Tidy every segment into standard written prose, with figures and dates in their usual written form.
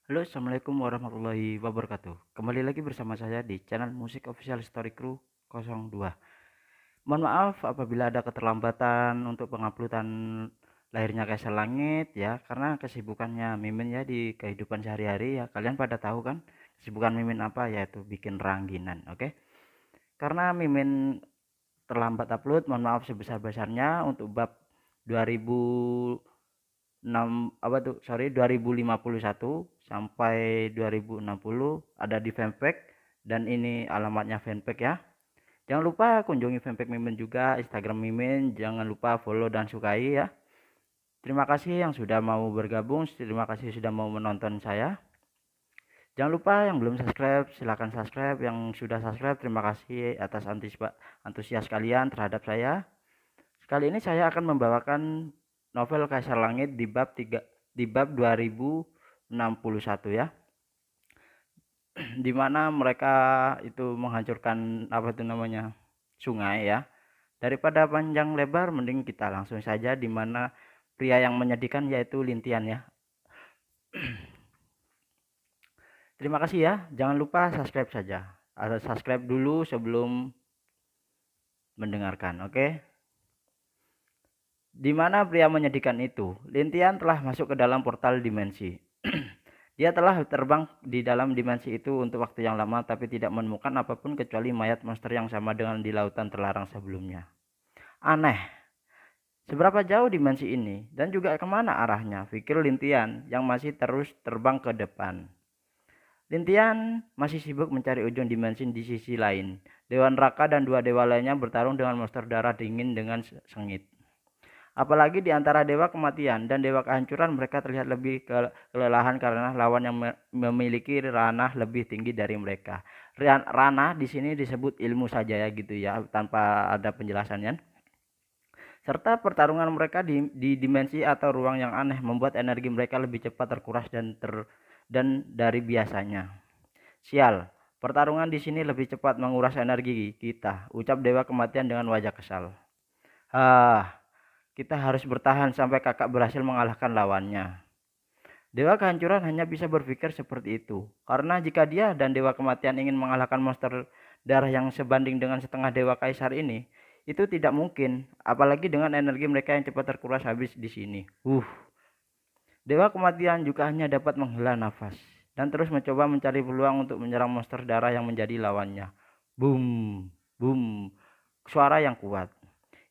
Halo, assalamualaikum warahmatullahi wabarakatuh. Kembali lagi bersama saya di channel Musik Official Story Crew 02. Mohon maaf apabila ada keterlambatan untuk penguploadan lahirnya Kaisar Langit ya, karena kesibukannya Mimin ya di kehidupan sehari-hari ya. Kalian pada tahu kan kesibukan Mimin apa, yaitu bikin rangginan, oke? Karena Mimin terlambat upload, mohon maaf sebesar-besarnya untuk bab 2006 apa tuh, sorry, 2051 sampai 2060 ada di fanpage, dan ini alamatnya fanpage ya. Jangan lupa kunjungi fanpage Mimin juga, Instagram Mimin, jangan lupa follow dan sukai ya. Terima kasih yang sudah mau bergabung, terima kasih sudah mau menonton saya. Jangan lupa yang belum subscribe, silahkan subscribe. Yang sudah subscribe, terima kasih atas antusias kalian terhadap saya. Kali ini saya akan membawakan novel Kaisar Langit di bab 3, di bab 2061 ya. Di mana mereka itu menghancurkan apa itu namanya? Sungai ya. Daripada panjang lebar mending kita langsung saja di mana pria yang menyedihkan yaitu Lintian ya. Terima kasih ya. Jangan lupa subscribe saja. Ada subscribe dulu sebelum mendengarkan, oke? Di mana pria menyedihkan itu, Lintian telah masuk ke dalam portal dimensi. Dia telah terbang di dalam dimensi itu untuk waktu yang lama tapi tidak menemukan apapun kecuali mayat monster yang sama dengan di lautan terlarang sebelumnya. Aneh, seberapa jauh dimensi ini dan juga kemana arahnya, pikir Lintian yang masih terus terbang ke depan. Lintian masih sibuk mencari ujung dimensi di sisi lain. Dewa Neraka dan dua dewa lainnya bertarung dengan monster darah dingin dengan sengit. Apalagi di antara dewa kematian dan dewa kehancuran, mereka terlihat lebih kelelahan karena lawan yang memiliki ranah lebih tinggi dari mereka. Ranah di sini disebut ilmu saja ya gitu ya, tanpa ada penjelasannya. Serta pertarungan mereka di dimensi atau ruang yang aneh membuat energi mereka lebih cepat terkuras dan dari biasanya. Sial, pertarungan di sini lebih cepat menguras energi kita, ucap dewa kematian dengan wajah kesal. Kita harus bertahan sampai kakak berhasil mengalahkan lawannya. Dewa kehancuran hanya bisa berpikir seperti itu, karena jika dia dan dewa kematian ingin mengalahkan monster darah yang sebanding dengan setengah dewa kaisar ini, itu tidak mungkin, apalagi dengan energi mereka yang cepat terkuras habis di sini. Dewa kematian juga hanya dapat menghela nafas dan terus mencoba mencari peluang untuk menyerang monster darah yang menjadi lawannya. Boom, boom, suara yang kuat.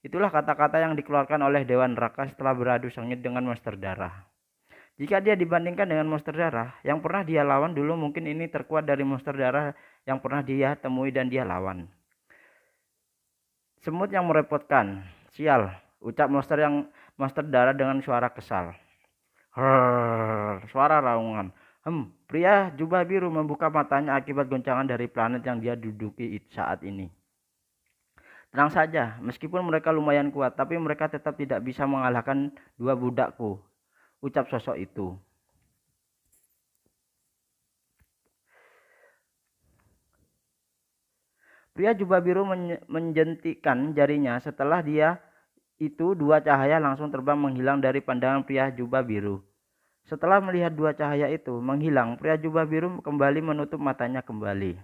Itulah kata-kata yang dikeluarkan oleh Dewa Neraka setelah beradu sengit dengan monster darah. Jika dia dibandingkan dengan monster darah yang pernah dia lawan dulu, mungkin ini terkuat dari monster darah yang pernah dia temui dan dia lawan. Semut yang merepotkan. Sial, ucap monster darah dengan suara kesal. Suara raungan. Pria jubah biru membuka matanya akibat goncangan dari planet yang dia duduki saat ini. Tenang saja, meskipun mereka lumayan kuat, tapi mereka tetap tidak bisa mengalahkan dua budakku, ucap sosok itu. Pria jubah biru menjentikan jarinya setelah dia itu dua cahaya langsung terbang menghilang dari pandangan pria jubah biru. Setelah melihat dua cahaya itu menghilang, pria jubah biru kembali menutup matanya kembali.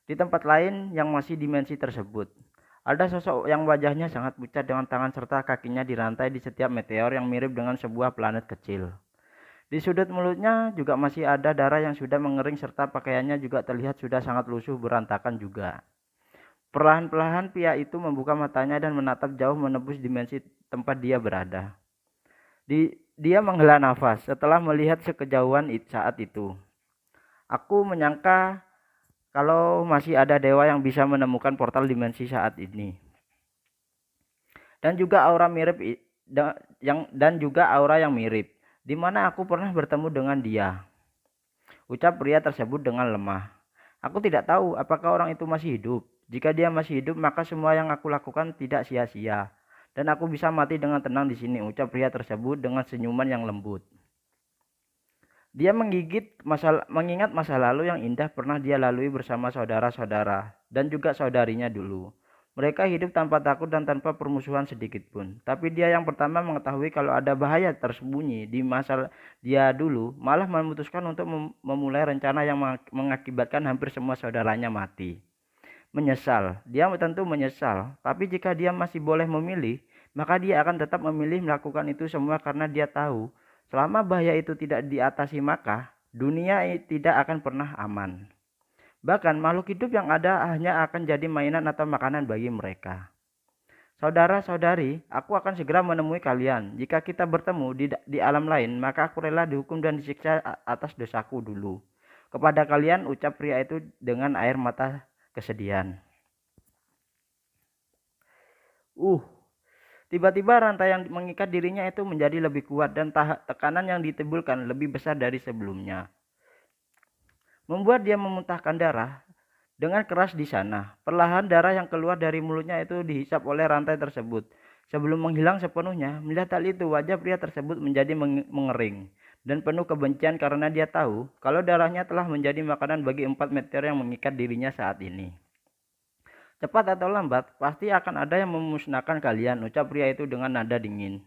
Di tempat lain yang masih dimensi tersebut, ada sosok yang wajahnya sangat pucat dengan tangan serta kakinya dirantai di setiap meteor yang mirip dengan sebuah planet kecil. Di sudut mulutnya juga masih ada darah yang sudah mengering serta pakaiannya juga terlihat sudah sangat lusuh berantakan juga. Perlahan-lahan pria itu membuka matanya dan menatap jauh menembus dimensi tempat dia berada. Dia menghela nafas setelah melihat sekejauhan saat itu. Aku menyangka kalau masih ada dewa yang bisa menemukan portal dimensi saat ini. Dan juga aura mirip dan juga aura yang mirip, di mana aku pernah bertemu dengan dia, ucap pria tersebut dengan lemah. Aku tidak tahu apakah orang itu masih hidup. Jika dia masih hidup, maka semua yang aku lakukan tidak sia-sia. Dan aku bisa mati dengan tenang di sini, ucap pria tersebut dengan senyuman yang lembut. Dia mengingat masa lalu yang indah pernah dia lalui bersama saudara-saudara dan juga saudarinya dulu. Mereka hidup tanpa takut dan tanpa permusuhan sedikit pun. Tapi dia yang pertama mengetahui kalau ada bahaya tersembunyi di masa dia dulu, malah memutuskan untuk memulai rencana yang mengakibatkan hampir semua saudaranya mati. Menyesal, dia tentu menyesal. Tapi jika dia masih boleh memilih, maka dia akan tetap memilih melakukan itu semua karena dia tahu, selama bahaya itu tidak diatasi maka dunia tidak akan pernah aman. Bahkan makhluk hidup yang ada hanya akan jadi mainan atau makanan bagi mereka. Saudara-saudari, aku akan segera menemui kalian. Jika kita bertemu di alam lain, maka aku rela dihukum dan disiksa atas dosaku dulu. Kepada kalian, ucap pria itu dengan air mata kesedihan. Tiba-tiba rantai yang mengikat dirinya itu menjadi lebih kuat dan tekanan yang ditimbulkan lebih besar dari sebelumnya. Membuat dia memuntahkan darah dengan keras di sana. Perlahan darah yang keluar dari mulutnya itu dihisap oleh rantai tersebut. Sebelum menghilang sepenuhnya, melihat hal itu wajah pria tersebut menjadi mengering dan penuh kebencian karena dia tahu kalau darahnya telah menjadi makanan bagi 4 meteor yang mengikat dirinya saat ini. Cepat atau lambat, pasti akan ada yang memusnahkan kalian, ucap pria itu dengan nada dingin.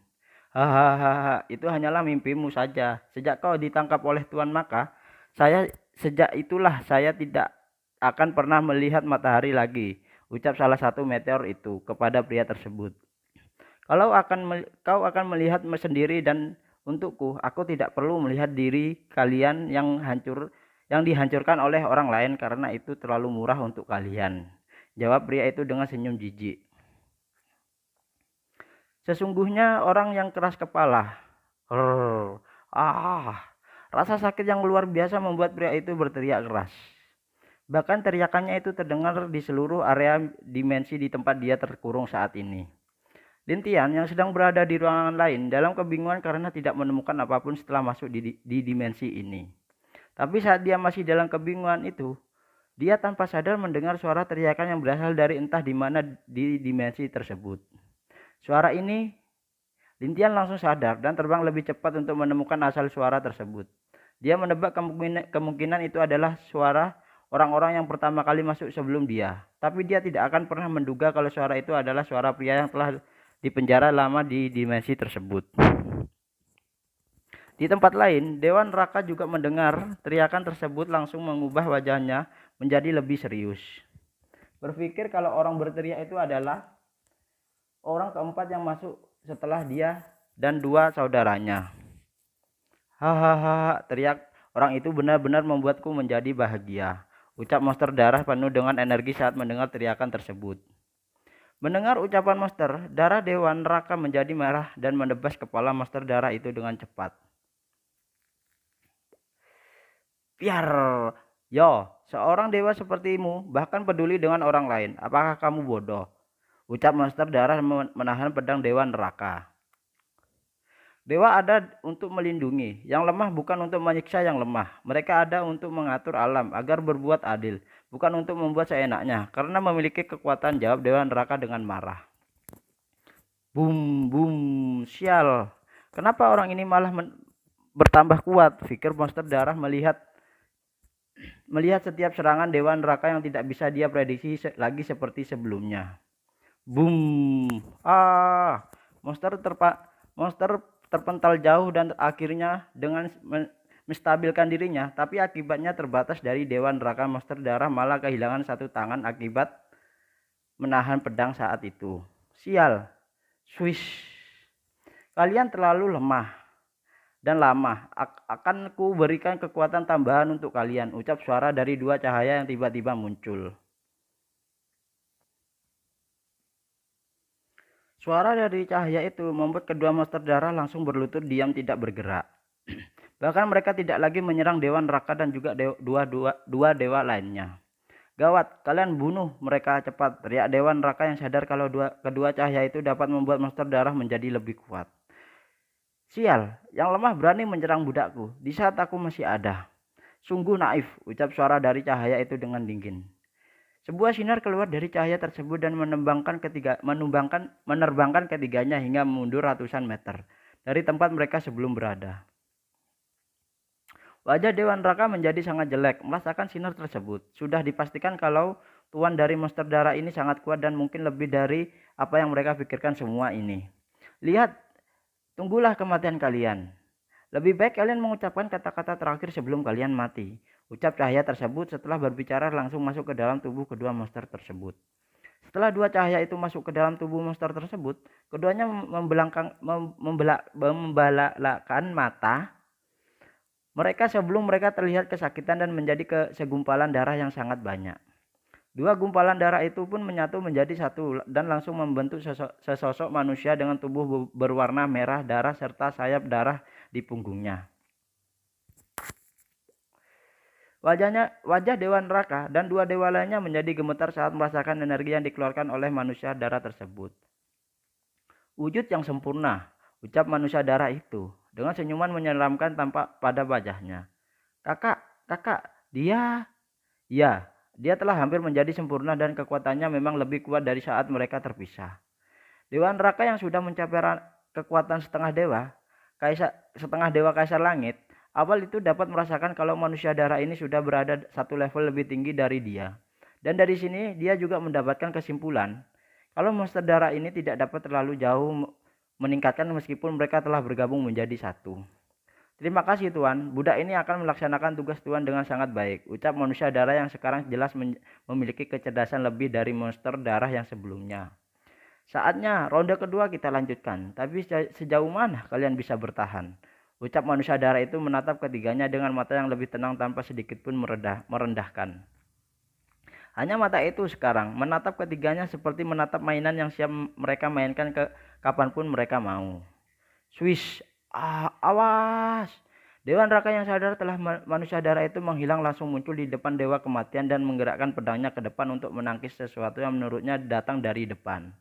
Hahaha, itu hanyalah mimpimu saja. Sejak kau ditangkap oleh Tuan Maka, sejak itulah saya tidak akan pernah melihat matahari lagi, ucap salah satu meteor itu kepada pria tersebut. Kau akan melihat sendiri dan untukku, aku tidak perlu melihat diri kalian yang dihancurkan oleh orang lain karena itu terlalu murah untuk kalian, jawab pria itu dengan senyum jijik. Sesungguhnya orang yang keras kepala. Rasa sakit yang luar biasa membuat pria itu berteriak keras. Bahkan teriakannya itu terdengar di seluruh area dimensi di tempat dia terkurung saat ini. Lintian yang sedang berada di ruangan lain dalam kebingungan karena tidak menemukan apapun setelah masuk di dimensi ini. Tapi saat dia masih dalam kebingungan itu, dia tanpa sadar mendengar suara teriakan yang berasal dari entah di mana di dimensi tersebut. Suara ini, Lintian langsung sadar dan terbang lebih cepat untuk menemukan asal suara tersebut. Dia menebak kemungkinan itu adalah suara orang-orang yang pertama kali masuk sebelum dia. Tapi dia tidak akan pernah menduga kalau suara itu adalah suara pria yang telah dipenjara lama di dimensi tersebut. Di tempat lain, Dewa Neraka juga mendengar teriakan tersebut langsung mengubah wajahnya menjadi lebih serius. Berpikir kalau orang berteriak itu adalah orang keempat yang masuk setelah dia dan 2 saudaranya. Hahaha, teriak orang itu benar-benar membuatku menjadi bahagia, ucap monster darah penuh dengan energi saat mendengar teriakan tersebut. Mendengar ucapan monster, darah Dewa Neraka menjadi merah dan menebas kepala monster darah itu dengan cepat. Piar, yo, seorang dewa sepertimu bahkan peduli dengan orang lain. Apakah kamu bodoh? Ucap monster darah menahan pedang Dewa Neraka. Dewa ada untuk melindungi, yang lemah bukan untuk menyiksa yang lemah. Mereka ada untuk mengatur alam agar berbuat adil, bukan untuk membuat seenaknya. Karena memiliki kekuatan, jawab Dewa Neraka dengan marah. Boom, boom, sial. Kenapa orang ini malah bertambah kuat? Pikir monster darah melihat setiap serangan Dewa Neraka yang tidak bisa dia prediksi lagi seperti sebelumnya. Boom. Monster terpental jauh dan akhirnya dengan menstabilkan dirinya, tapi akibatnya terbatas dari Dewa Neraka. Monster darah malah kehilangan satu tangan akibat menahan pedang saat itu. Sial. Swish. Kalian terlalu lemah dan lama. Akan ku berikan kekuatan tambahan untuk kalian, ucap suara dari 2 cahaya yang tiba-tiba muncul. Suara dari cahaya itu membuat kedua monster darah langsung berlutut diam tidak bergerak. Bahkan mereka tidak lagi menyerang Dewa Neraka dan juga dua dewa lainnya. Gawat, kalian bunuh mereka cepat, teriak Dewa Neraka yang sadar kalau kedua cahaya itu dapat membuat monster darah menjadi lebih kuat. Sial, yang lemah berani menyerang budakku di saat aku masih ada. Sungguh naif, ucap suara dari cahaya itu dengan dingin. Sebuah sinar keluar dari cahaya tersebut dan menerbangkan ketiganya hingga mundur ratusan meter dari tempat mereka sebelum berada. Wajah Dewa Neraka menjadi sangat jelek merasakan sinar tersebut. Sudah dipastikan kalau Tuan dari monster darah ini sangat kuat dan mungkin lebih dari apa yang mereka pikirkan semua ini. Lihat, tunggulah kematian kalian. Lebih baik kalian mengucapkan kata-kata terakhir sebelum kalian mati. Ucap cahaya tersebut setelah berbicara langsung masuk ke dalam tubuh kedua monster tersebut. Setelah dua cahaya itu masuk ke dalam tubuh monster tersebut, keduanya membelalakan mata mereka sebelum mereka terlihat kesakitan dan menjadi segumpalan darah yang sangat banyak. Dua gumpalan darah itu pun menyatu menjadi satu dan langsung membentuk sesosok manusia dengan tubuh berwarna merah darah serta sayap darah di punggungnya. Wajah Dewa Neraka dan dua dewa lainnya menjadi gemetar saat merasakan energi yang dikeluarkan oleh manusia darah tersebut. Wujud yang sempurna, ucap manusia darah itu, dengan senyuman menyeramkan tampak pada wajahnya. Kakak, dia telah hampir menjadi sempurna dan kekuatannya memang lebih kuat dari saat mereka terpisah. Dewa Neraka yang sudah mencapai kekuatan setengah dewa kaisar langit, awal itu dapat merasakan kalau manusia darah ini sudah berada satu level lebih tinggi dari dia. Dan dari sini dia juga mendapatkan kesimpulan kalau monster darah ini tidak dapat terlalu jauh meningkatkan meskipun mereka telah bergabung menjadi satu. Terima kasih Tuan, budak ini akan melaksanakan tugas Tuan dengan sangat baik, ucap manusia darah yang sekarang jelas memiliki kecerdasan lebih dari monster darah yang sebelumnya. Saatnya ronde kedua kita lanjutkan, tapi sejauh mana kalian bisa bertahan? Ucap manusia darah itu menatap ketiganya dengan mata yang lebih tenang tanpa sedikit pun merendahkan. Hanya mata itu sekarang menatap ketiganya seperti menatap mainan yang siap mereka mainkan kapanpun mereka mau. Swish, awas! Dewa Neraka yang sadar telah manusia darah itu menghilang langsung muncul di depan Dewa Kematian dan menggerakkan pedangnya ke depan untuk menangkis sesuatu yang menurutnya datang dari depan.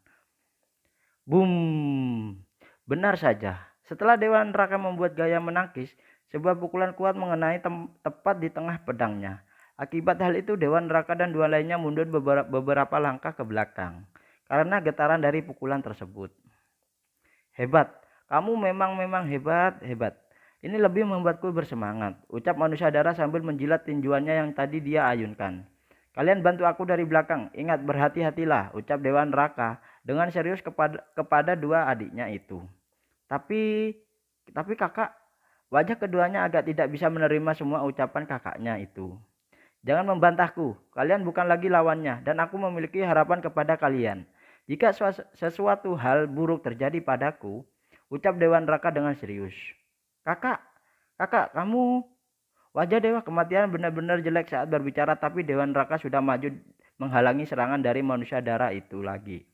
Boom! Benar saja. Setelah Dewa Neraka membuat gaya menangkis, sebuah pukulan kuat mengenai tepat di tengah pedangnya. Akibat hal itu, Dewa Neraka dan dua lainnya mundur beberapa langkah ke belakang karena getaran dari pukulan tersebut. Hebat, kamu memang hebat. Ini lebih membuatku bersemangat, ucap manusia darah sambil menjilat tinjuannya yang tadi dia ayunkan. Kalian bantu aku dari belakang, ingat berhati-hatilah, ucap Dewa Neraka dengan serius kepada dua adiknya itu. Tapi kakak, wajah keduanya agak tidak bisa menerima semua ucapan kakaknya itu. Jangan membantahku, kalian bukan lagi lawannya dan aku memiliki harapan kepada kalian. Jika sesuatu hal buruk terjadi padaku, ucap Dewa Neraka dengan serius. Kakak, kamu. Wajah Dewa Kematian benar-benar jelek saat berbicara, tapi Dewa Neraka sudah maju menghalangi serangan dari manusia darah itu lagi.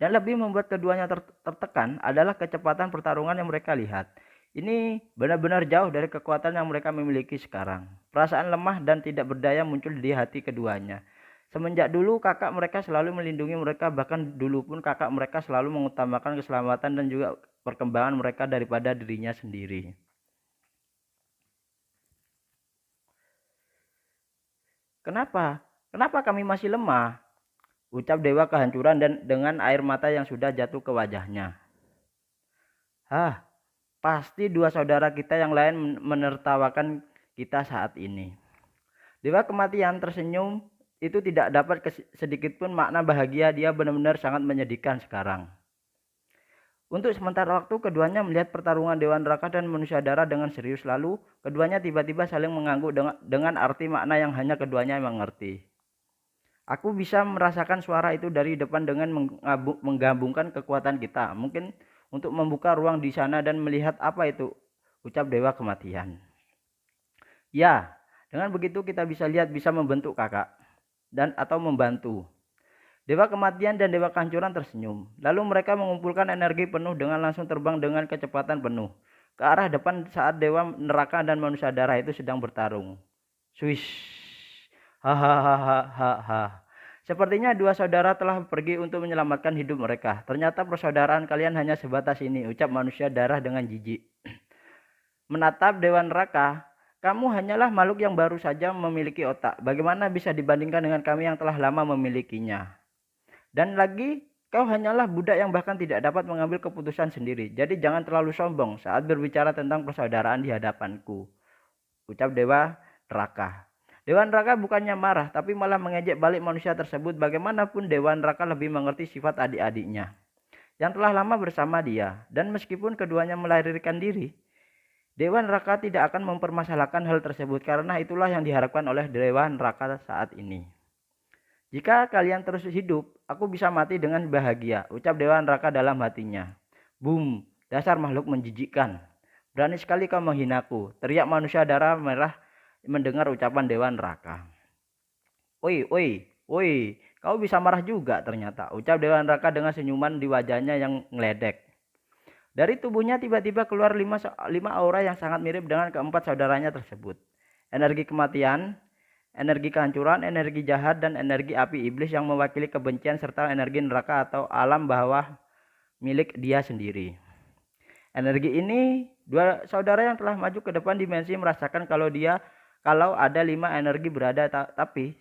Dan lebih membuat keduanya tertekan adalah kecepatan pertarungan yang mereka lihat. Ini benar-benar jauh dari kekuatan yang mereka miliki sekarang. Perasaan lemah dan tidak berdaya muncul di hati keduanya. Semenjak dulu kakak mereka selalu melindungi mereka, bahkan dulu pun kakak mereka selalu mengutamakan keselamatan dan juga perkembangan mereka daripada dirinya sendiri. Kenapa kami masih lemah? Ucap Dewa Kehancuran dan dengan air mata yang sudah jatuh ke wajahnya. Pasti dua saudara kita yang lain menertawakan kita saat ini. Dewa Kematian tersenyum, itu tidak dapat sedikit pun makna bahagia, dia benar-benar sangat menyedihkan sekarang. Untuk sementara waktu keduanya melihat pertarungan Dewa Neraka dan manusia darah dengan serius, lalu keduanya tiba-tiba saling mengangguk dengan arti makna yang hanya keduanya mengerti. Aku bisa merasakan suara itu dari depan dengan menggabungkan kekuatan kita. Mungkin untuk membuka ruang di sana dan melihat apa itu, ucap Dewa Kematian. Ya, dengan begitu kita bisa lihat bisa membentuk kakak dan atau membantu. Dewa Kematian dan Dewa Kehancuran tersenyum. Lalu mereka mengumpulkan energi penuh dengan langsung terbang dengan kecepatan penuh ke arah depan saat Dewa Neraka dan manusia darah itu sedang bertarung. Swish. Hahaha. Sepertinya dua saudara telah pergi untuk menyelamatkan hidup mereka. Ternyata persaudaraan kalian hanya sebatas ini, ucap manusia darah dengan jijik. Menatap Dewa Neraka, kamu hanyalah makhluk yang baru saja memiliki otak. Bagaimana bisa dibandingkan dengan kami yang telah lama memilikinya? Dan lagi, kau hanyalah budak yang bahkan tidak dapat mengambil keputusan sendiri. Jadi jangan terlalu sombong saat berbicara tentang persaudaraan di hadapanku, ucap Dewa Neraka. Dewa neraka bukannya marah, tapi malah mengejek balik manusia tersebut. Bagaimanapun Dewa neraka lebih mengerti sifat adik-adiknya yang telah lama bersama dia. Dan meskipun keduanya melarikan diri, Dewa neraka tidak akan mempermasalahkan hal tersebut, karena itulah yang diharapkan oleh Dewa neraka saat ini. Jika kalian terus hidup, aku bisa mati dengan bahagia, ucap Dewa neraka dalam hatinya. Boom, dasar makhluk menjijikkan. Berani sekali kau menghinaku, teriak manusia darah merah mendengar ucapan Dewa neraka. Woi, kau bisa marah juga ternyata, ucap Dewa neraka dengan senyuman di wajahnya yang ngeledek. Dari tubuhnya tiba-tiba keluar lima aura yang sangat mirip dengan keempat saudaranya tersebut. Energi kematian, energi kehancuran, energi jahat, dan energi api iblis yang mewakili kebencian, serta energi neraka atau alam bawah milik dia sendiri. Energi ini, dua saudara yang telah maju ke depan dimensi merasakan kalau ada 5 energi berada, tapi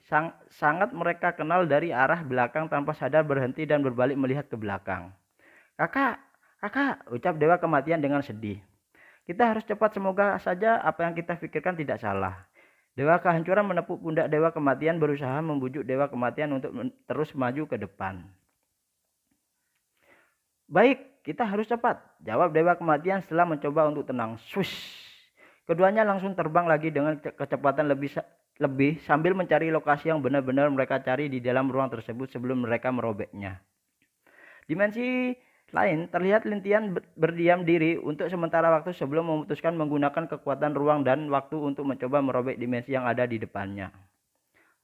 sangat mereka kenal dari arah belakang tanpa sadar berhenti dan berbalik melihat ke belakang. Kakak, ucap Dewa Kematian dengan sedih. Kita harus cepat, semoga saja apa yang kita pikirkan tidak salah. Dewa Kehancuran menepuk pundak Dewa Kematian, berusaha membujuk Dewa Kematian untuk terus maju ke depan. Baik, kita harus cepat, jawab Dewa Kematian setelah mencoba untuk tenang. Swish. Keduanya langsung terbang lagi dengan kecepatan lebih sambil mencari lokasi yang benar-benar mereka cari di dalam ruang tersebut sebelum mereka merobeknya. Dimensi lain terlihat Lintian berdiam diri untuk sementara waktu sebelum memutuskan menggunakan kekuatan ruang dan waktu untuk mencoba merobek dimensi yang ada di depannya.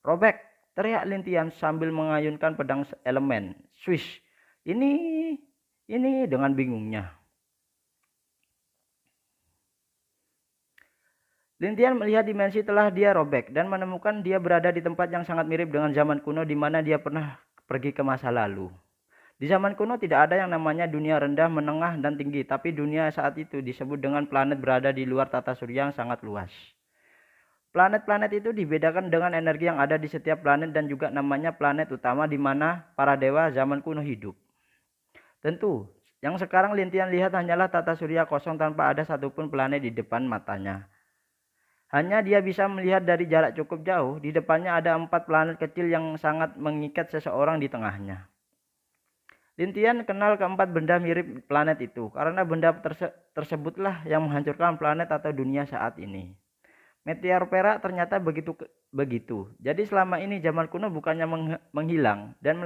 Robek, teriak Lintian sambil mengayunkan pedang elemen. Swish. Ini dengan bingungnya. Lintian melihat dimensi telah dia robek dan menemukan dia berada di tempat yang sangat mirip dengan zaman kuno di mana dia pernah pergi ke masa lalu. Di zaman kuno tidak ada yang namanya dunia rendah, menengah, dan tinggi, tapi dunia saat itu disebut dengan planet berada di luar tata surya yang sangat luas. Planet-planet itu dibedakan dengan energi yang ada di setiap planet dan juga namanya planet utama di mana para dewa zaman kuno hidup. Tentu, yang sekarang Lintian lihat hanyalah tata surya kosong tanpa ada satupun planet di depan matanya. Hanya dia bisa melihat dari jarak cukup jauh, di depannya ada 4 planet kecil yang sangat mengikat seseorang di tengahnya. Lintian kenal keempat benda mirip planet itu, karena benda tersebutlah yang menghancurkan planet atau dunia saat ini. Meteor perak ternyata begitu. Jadi selama ini zaman kuno bukannya menghilang dan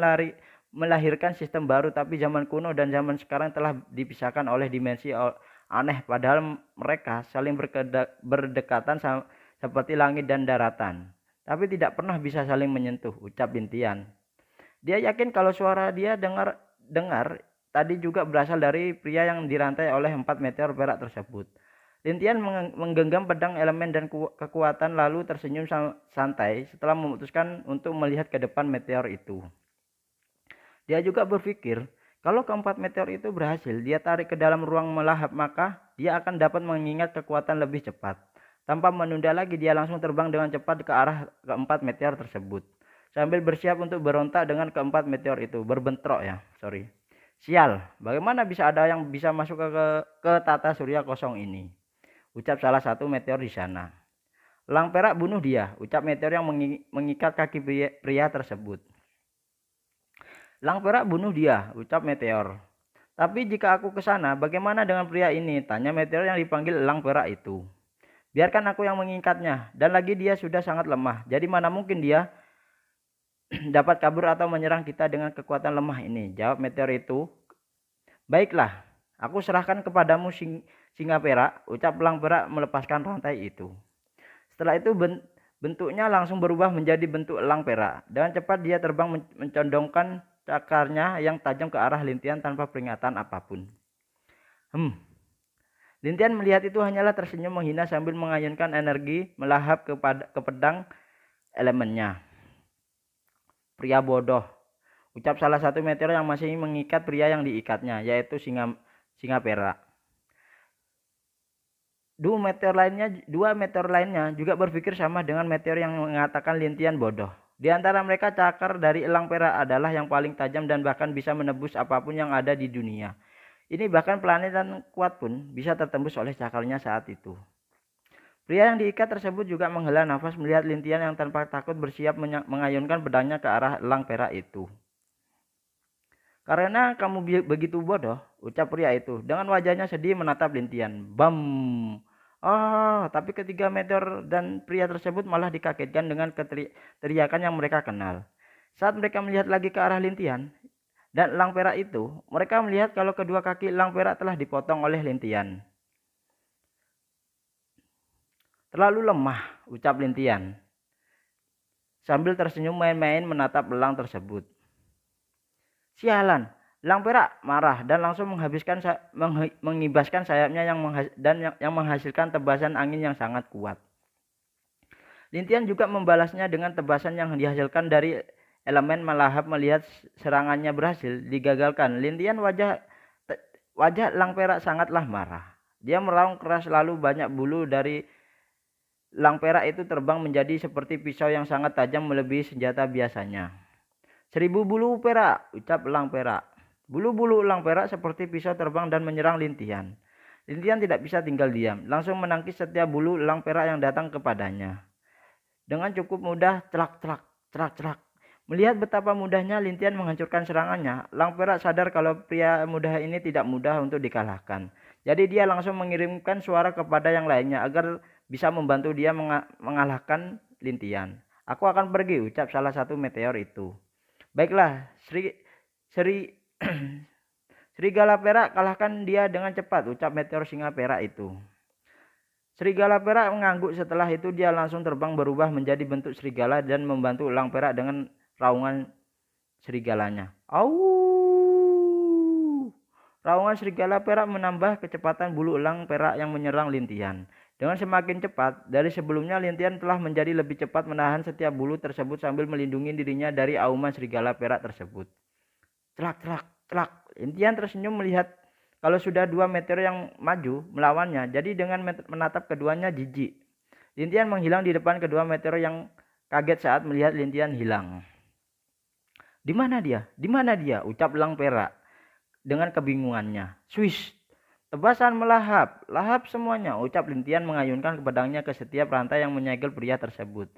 melahirkan sistem baru, tapi zaman kuno dan zaman sekarang telah dipisahkan oleh dimensi aneh, padahal mereka saling berdekatan seperti langit dan daratan, tapi tidak pernah bisa saling menyentuh, ucap Lintian. Dia yakin kalau suara dia dengar tadi juga berasal dari pria yang dirantai oleh 4 meteor perak tersebut. Lintian menggenggam pedang elemen dan kekuatan lalu tersenyum santai setelah memutuskan untuk melihat ke depan meteor itu. Dia juga berpikir, kalau keempat meteor itu berhasil dia tarik ke dalam ruang melahap, maka dia akan dapat mengingat kekuatan lebih cepat. Tanpa menunda lagi, dia langsung terbang dengan cepat ke arah keempat meteor tersebut, sambil bersiap untuk berontak dengan keempat meteor itu. Sial, bagaimana bisa ada yang bisa masuk ke tata surya kosong ini, ucap salah satu meteor di sana. Elang perak, bunuh dia, ucap meteor yang mengikat kaki pria tersebut. Elang perak, bunuh dia, ucap meteor. Tapi jika aku ke sana, bagaimana dengan pria ini? Tanya meteor yang dipanggil elang perak itu. Biarkan aku yang mengikatnya, dan lagi dia sudah sangat lemah, jadi mana mungkin dia dapat kabur atau menyerang kita dengan kekuatan lemah ini, jawab meteor itu. Baiklah, aku serahkan kepadamu singa perak, ucap elang perak melepaskan rantai itu. Setelah itu bentuknya langsung berubah menjadi bentuk elang perak. Dengan cepat dia terbang mencondongkan cakarnya yang tajam ke arah Lintian tanpa peringatan apapun. Lintian melihat itu hanyalah tersenyum menghina sambil mengayunkan energi melahap ke pedang elemennya. Pria bodoh, ucap salah satu meteor yang masih mengikat pria yang diikatnya, yaitu singa perak. Dua meteor lainnya juga berpikir sama dengan meteor yang mengatakan Lintian bodoh. Di antara mereka, cakar dari elang perak adalah yang paling tajam dan bahkan bisa menembus apapun yang ada di dunia. Ini bahkan planet dan kuat pun bisa tertembus oleh cakarnya saat itu. Pria yang diikat tersebut juga menghela nafas melihat Lintian yang tanpa takut bersiap mengayunkan pedangnya ke arah elang perak itu. "Karena kamu begitu bodoh," ucap pria itu dengan wajahnya sedih menatap Lintian. Bam! Oh, tapi ketiga meteor dan pria tersebut malah dikagetkan dengan teriakan yang mereka kenal. Saat mereka melihat lagi ke arah Lintian dan elang perak itu, mereka melihat kalau kedua kaki elang perak telah dipotong oleh Lintian. "Terlalu lemah," ucap Lintian sambil tersenyum main-main menatap elang tersebut. "Sialan!" Elang perak marah dan langsung mengibaskan sayapnya yang menghasilkan tebasan angin yang sangat kuat. Lintian juga membalasnya dengan tebasan yang dihasilkan dari elemen melahap melihat serangannya berhasil digagalkan. Lintian wajah elang perak sangatlah marah. Dia meraung keras lalu banyak bulu dari elang perak itu terbang menjadi seperti pisau yang sangat tajam melebihi senjata biasanya. "1000 bulu perak," ucap elang perak. Bulu-bulu elang perak seperti pisau terbang dan menyerang Lintian. Lintian tidak bisa tinggal diam, langsung menangkis setiap bulu elang perak yang datang kepadanya. Dengan cukup mudah, celak. Melihat betapa mudahnya Lintian menghancurkan serangannya, elang perak sadar kalau pria muda ini tidak mudah untuk dikalahkan. Jadi dia langsung mengirimkan suara kepada yang lainnya agar bisa membantu dia mengalahkan Lintian. "Aku akan pergi," ucap salah satu meteor itu. "Baiklah, Serigala perak, kalahkan dia dengan cepat," ucap meteor singa perak itu. Serigala perak mengangguk. Setelah itu dia langsung terbang berubah menjadi bentuk serigala dan membantu elang perak dengan raungan serigalanya. "Au!" Raungan serigala perak menambah kecepatan bulu elang perak yang menyerang Lintian. Dengan semakin cepat, dari sebelumnya Lintian telah menjadi lebih cepat menahan setiap bulu tersebut sambil melindungi dirinya dari auman serigala perak tersebut. Celak. Lintian tersenyum melihat kalau sudah dua meteor yang maju melawannya. Jadi dengan menatap keduanya jijik, Lintian menghilang di depan kedua meteor yang kaget saat melihat Lintian hilang. Di mana dia? Ucap elang perak dengan kebingungannya. "Swish! Tebasan melahap, lahap semuanya," ucap Lintian mengayunkan pedangnya ke setiap rantai yang menyegel pria tersebut.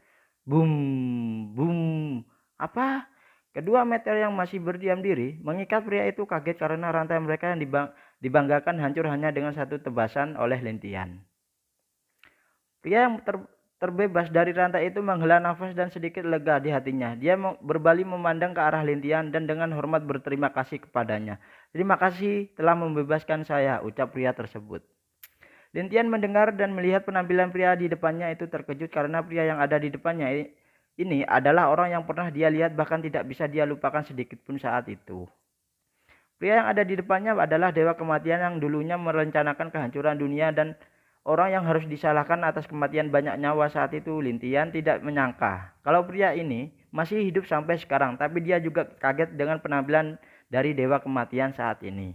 Boom! Apa? Kedua meteor yang masih berdiam diri mengikat pria itu kaget karena rantai mereka yang dibanggakan hancur hanya dengan satu tebasan oleh Lintian. Pria yang terbebas dari rantai itu menghela nafas dan sedikit lega di hatinya. Dia berbalik memandang ke arah Lintian dan dengan hormat berterima kasih kepadanya. "Terima kasih telah membebaskan saya," ucap pria tersebut. Lintian mendengar dan melihat penampilan pria di depannya itu terkejut karena pria yang ada di depannya ini adalah orang yang pernah dia lihat bahkan tidak bisa dia lupakan sedikit pun saat itu. Pria yang ada di depannya adalah dewa kematian yang dulunya merencanakan kehancuran dunia dan orang yang harus disalahkan atas kematian banyak nyawa saat itu. Lintian tidak menyangka kalau pria ini masih hidup sampai sekarang, tapi dia juga kaget dengan penampilan dari dewa kematian saat ini.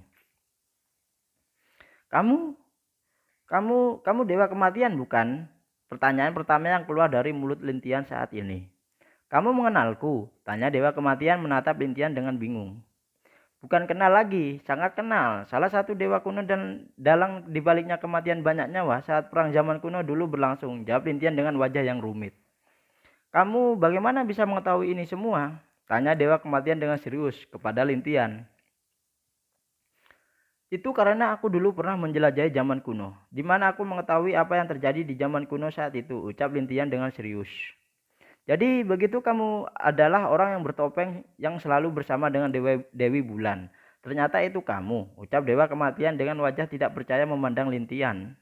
Kamu dewa kematian bukan?" Pertanyaan pertama yang keluar dari mulut Lintian saat ini. "Kamu mengenalku?" tanya dewa kematian menatap Lintian dengan bingung. "Bukan kenal lagi, sangat kenal. Salah satu dewa kuno dan dalang dibaliknya kematian banyak nyawa saat perang zaman kuno dulu berlangsung," jawab Lintian dengan wajah yang rumit. "Kamu bagaimana bisa mengetahui ini semua?" tanya dewa kematian dengan serius kepada Lintian. "Itu karena aku dulu pernah menjelajahi zaman kuno, di mana aku mengetahui apa yang terjadi di zaman kuno saat itu," ucap Lintian dengan serius. "Jadi begitu kamu adalah orang yang bertopeng yang selalu bersama dengan Dewi Bulan. Ternyata itu kamu," ucap dewa kematian dengan wajah tidak percaya memandang Lintian.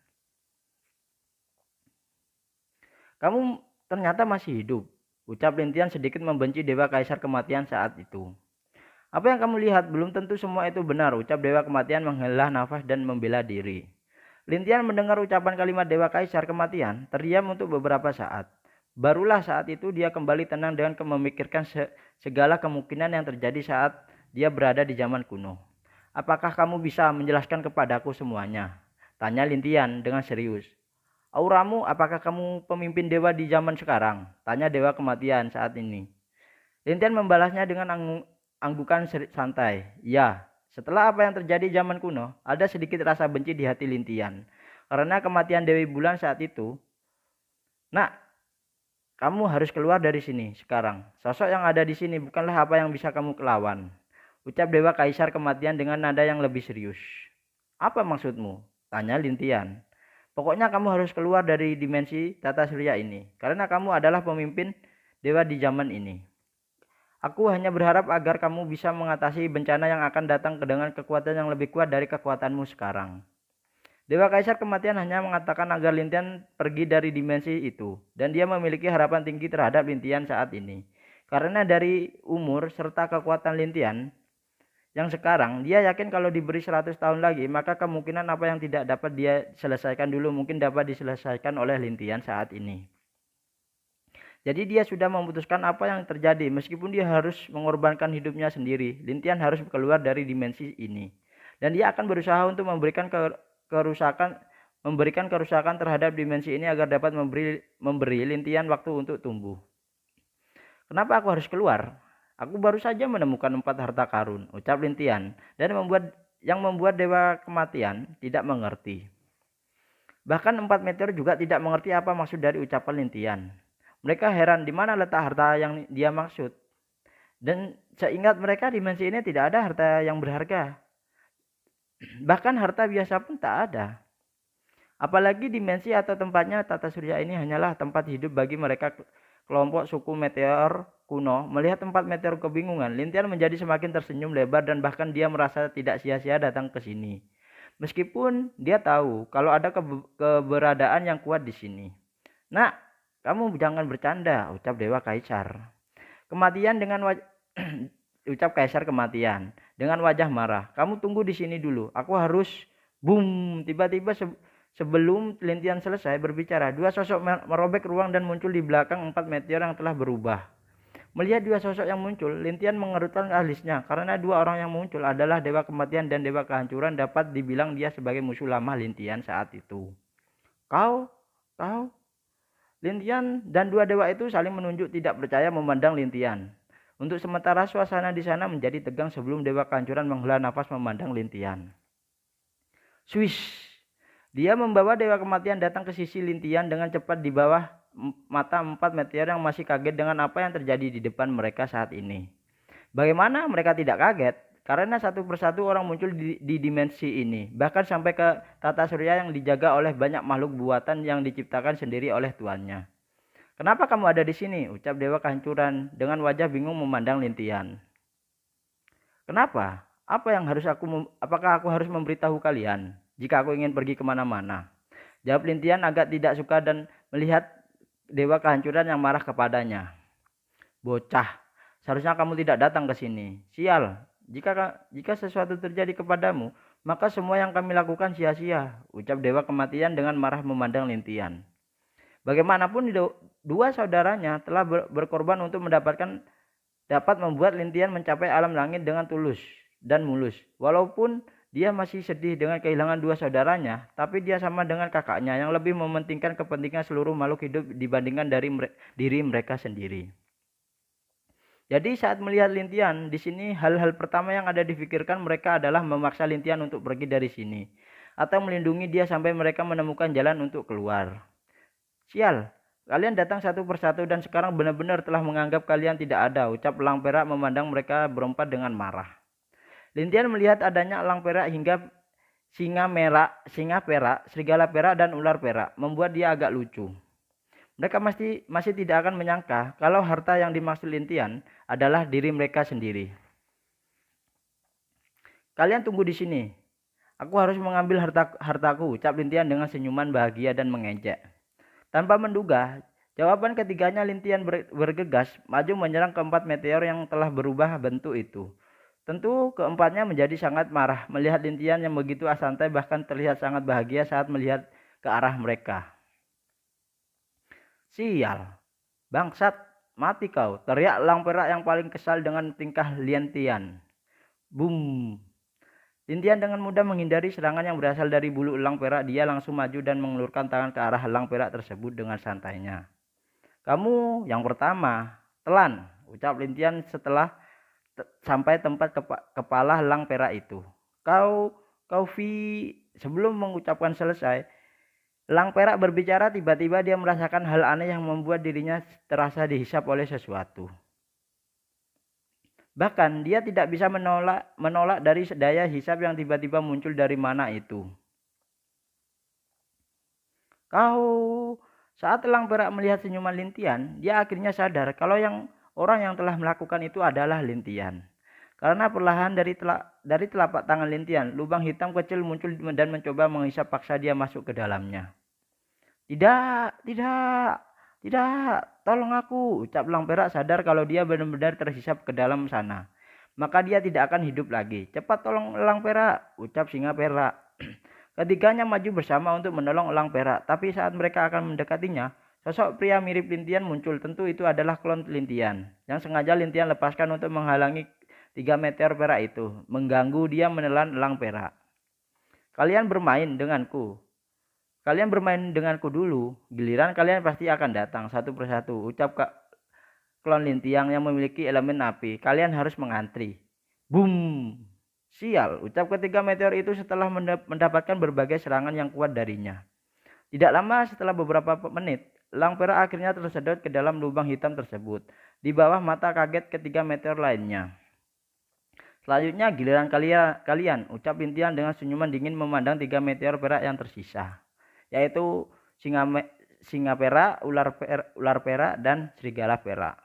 "Kamu ternyata masih hidup," ucap Lintian sedikit membenci dewa kaisar kematian saat itu. "Apa yang kamu lihat belum tentu semua itu benar," ucap dewa kematian menghela nafas dan membela diri. Lintian mendengar ucapan kalimat dewa kaisar kematian, terdiam untuk beberapa saat. Barulah saat itu dia kembali tenang dengan memikirkan segala kemungkinan yang terjadi saat dia berada di zaman kuno. "Apakah kamu bisa menjelaskan kepadaku semuanya?" tanya Lintian dengan serius. "Auramu, apakah kamu pemimpin dewa di zaman sekarang?" tanya dewa kematian saat ini. Lintian membalasnya dengan anggukan santai. "Ya." Setelah apa yang terjadi zaman kuno, ada sedikit rasa benci di hati Lintian. Karena kematian Dewi Bulan saat itu, Nak, kamu harus keluar dari sini sekarang. Sosok yang ada di sini bukanlah apa yang bisa kamu lawan. Ucap Dewa Kaisar Kematian dengan nada yang lebih serius. Apa maksudmu? Tanya Lintian. Pokoknya kamu harus keluar dari dimensi tata surya ini. Karena kamu adalah pemimpin dewa di zaman ini. Aku hanya berharap agar kamu bisa mengatasi bencana yang akan datang dengan kekuatan yang lebih kuat dari kekuatanmu sekarang. Dewa Kaisar Kematian hanya mengatakan agar Lintian pergi dari dimensi itu, dan dia memiliki harapan tinggi terhadap Lintian saat ini. Karena dari umur serta kekuatan Lintian yang sekarang, dia yakin kalau diberi 100 tahun lagi, maka kemungkinan apa yang tidak dapat dia selesaikan dulu mungkin dapat diselesaikan oleh Lintian saat ini. Jadi dia sudah memutuskan apa yang terjadi, meskipun dia harus mengorbankan hidupnya sendiri. Lintian harus keluar dari dimensi ini. Dan dia akan berusaha untuk memberikan kerusakan terhadap dimensi ini agar dapat memberi Lintian waktu untuk tumbuh. Kenapa aku harus keluar? Aku baru saja menemukan 4 harta karun, ucap Lintian, dan membuat Dewa Kematian tidak mengerti. Bahkan 4 meteor juga tidak mengerti apa maksud dari ucapan Lintian. Mereka heran di mana letak harta yang dia maksud. Dan seingat mereka dimensi ini tidak ada harta yang berharga. Bahkan harta biasa pun tak ada. Apalagi dimensi atau tempatnya tata surya ini hanyalah tempat hidup bagi mereka kelompok suku meteor kuno. Melihat 4 meteor kebingungan, Lintian menjadi semakin tersenyum lebar dan bahkan dia merasa tidak sia-sia datang ke sini. Meskipun dia tahu kalau ada keberadaan yang kuat di sini. Nah, kamu jangan bercanda, ucap Dewa Kaisar. Kematian dengan ucap Kaisar Kematian dengan wajah marah. Kamu tunggu di sini dulu. Aku harus boom. Tiba-tiba sebelum Lintian selesai berbicara, 2 sosok merobek ruang dan muncul di belakang 4 meteor yang telah berubah. Melihat 2 sosok yang muncul, Lintian mengerutkan alisnya karena 2 orang yang muncul adalah Dewa Kematian dan Dewa Kehancuran. Dapat dibilang dia sebagai musuh lama Lintian saat itu. Kau? Lintian dan 2 dewa itu saling menunjuk tidak percaya memandang Lintian. Untuk sementara suasana di sana menjadi tegang sebelum Dewa Kehancuran menghela nafas memandang Lintian. Swish. Dia membawa Dewa Kematian datang ke sisi Lintian dengan cepat di bawah mata 4 meteor yang masih kaget dengan apa yang terjadi di depan mereka saat ini. Bagaimana mereka tidak kaget? Karena satu persatu orang muncul di dimensi ini, bahkan sampai ke tata surya yang dijaga oleh banyak makhluk buatan yang diciptakan sendiri oleh tuannya. Kenapa kamu ada di sini? Ucap Dewa Kehancuran dengan wajah bingung memandang Lintian. Kenapa? Apakah aku harus memberitahu kalian jika aku ingin pergi kemana-mana? Jawab Lintian agak tidak suka dan melihat Dewa Kehancuran yang marah kepadanya. Bocah, seharusnya kamu tidak datang ke sini. Sial, jika sesuatu terjadi kepadamu, maka semua yang kami lakukan sia-sia, ucap Dewa Kematian dengan marah memandang Lintian. Bagaimanapun 2 saudaranya telah berkorban untuk dapat membuat Lintian mencapai alam langit dengan tulus dan mulus. Walaupun dia masih sedih dengan kehilangan 2 saudaranya, tapi dia sama dengan kakaknya yang lebih mementingkan kepentingan seluruh makhluk hidup dibandingkan dari diri mereka sendiri. Jadi saat melihat Lintian di sini, hal-hal pertama yang ada dipikirkan mereka adalah memaksa Lintian untuk pergi dari sini atau melindungi dia sampai mereka menemukan jalan untuk keluar. Sial, kalian datang satu persatu dan sekarang benar-benar telah menganggap kalian tidak ada, ucap elang perak memandang mereka berempat dengan marah. Lintian melihat adanya elang perak hingga singa perak, serigala perak dan ular perak, membuat dia agak lucu. Mereka masih tidak akan menyangka kalau harta yang dimaksud Lintian adalah diri mereka sendiri. Kalian tunggu di sini. Aku harus mengambil hartaku, ucap Lintian dengan senyuman bahagia dan mengejek. Tanpa menduga, jawaban ketiganya Lintian bergegas maju menyerang keempat meteor yang telah berubah bentuk itu. Tentu keempatnya menjadi sangat marah melihat Lintian yang begitu santai, bahkan terlihat sangat bahagia saat melihat ke arah mereka. Sial, bangsat, mati kau, teriak elang perak yang paling kesal dengan tingkah Lintian. Boom. Lintian dengan mudah menghindari serangan yang berasal dari bulu elang perak. Dia langsung maju dan mengelurkan tangan ke arah elang perak tersebut dengan santainya. Kamu yang pertama, telan, ucap Lintian setelah sampai tempat kepala elang perak itu. Kau Vi, sebelum mengucapkan selesai, Elang perak berbicara, tiba-tiba dia merasakan hal aneh yang membuat dirinya terasa dihisap oleh sesuatu. Bahkan dia tidak bisa menolak dari daya hisap yang tiba-tiba muncul dari mana itu. Saat elang perak melihat senyuman Lintian, dia akhirnya sadar kalau orang yang telah melakukan itu adalah Lintian. Karena perlahan dari telapak tangan Lintian, lubang hitam kecil muncul dan mencoba menghisap paksa dia masuk ke dalamnya. Tidak, tidak, tidak, tolong aku, ucap elang perak sadar kalau dia benar-benar terhisap ke dalam sana. Maka dia tidak akan hidup lagi. Cepat tolong elang perak, ucap singa perak. Ketiganya maju bersama untuk menolong elang perak, tapi saat mereka akan mendekatinya, sosok pria mirip Lintian muncul. Tentu itu adalah klon Lintian, yang sengaja Lintian lepaskan untuk menghalangi 3 meteor perak itu, mengganggu dia menelan elang perak. Kalian bermain denganku dulu, giliran kalian pasti akan datang satu persatu, ucap klon Lintian yang memiliki elemen api. Kalian harus mengantri. Boom! Sial, ucap ketiga meteor itu setelah mendapatkan berbagai serangan yang kuat darinya. Tidak lama setelah beberapa menit, elang perak akhirnya tersedot ke dalam lubang hitam tersebut. Di bawah mata kaget ketiga meteor lainnya. Selanjutnya giliran kalian, ucap Lintian dengan senyuman dingin memandang 3 meteor perak yang tersisa, yaitu singa perak, ular perak, dan serigala perak.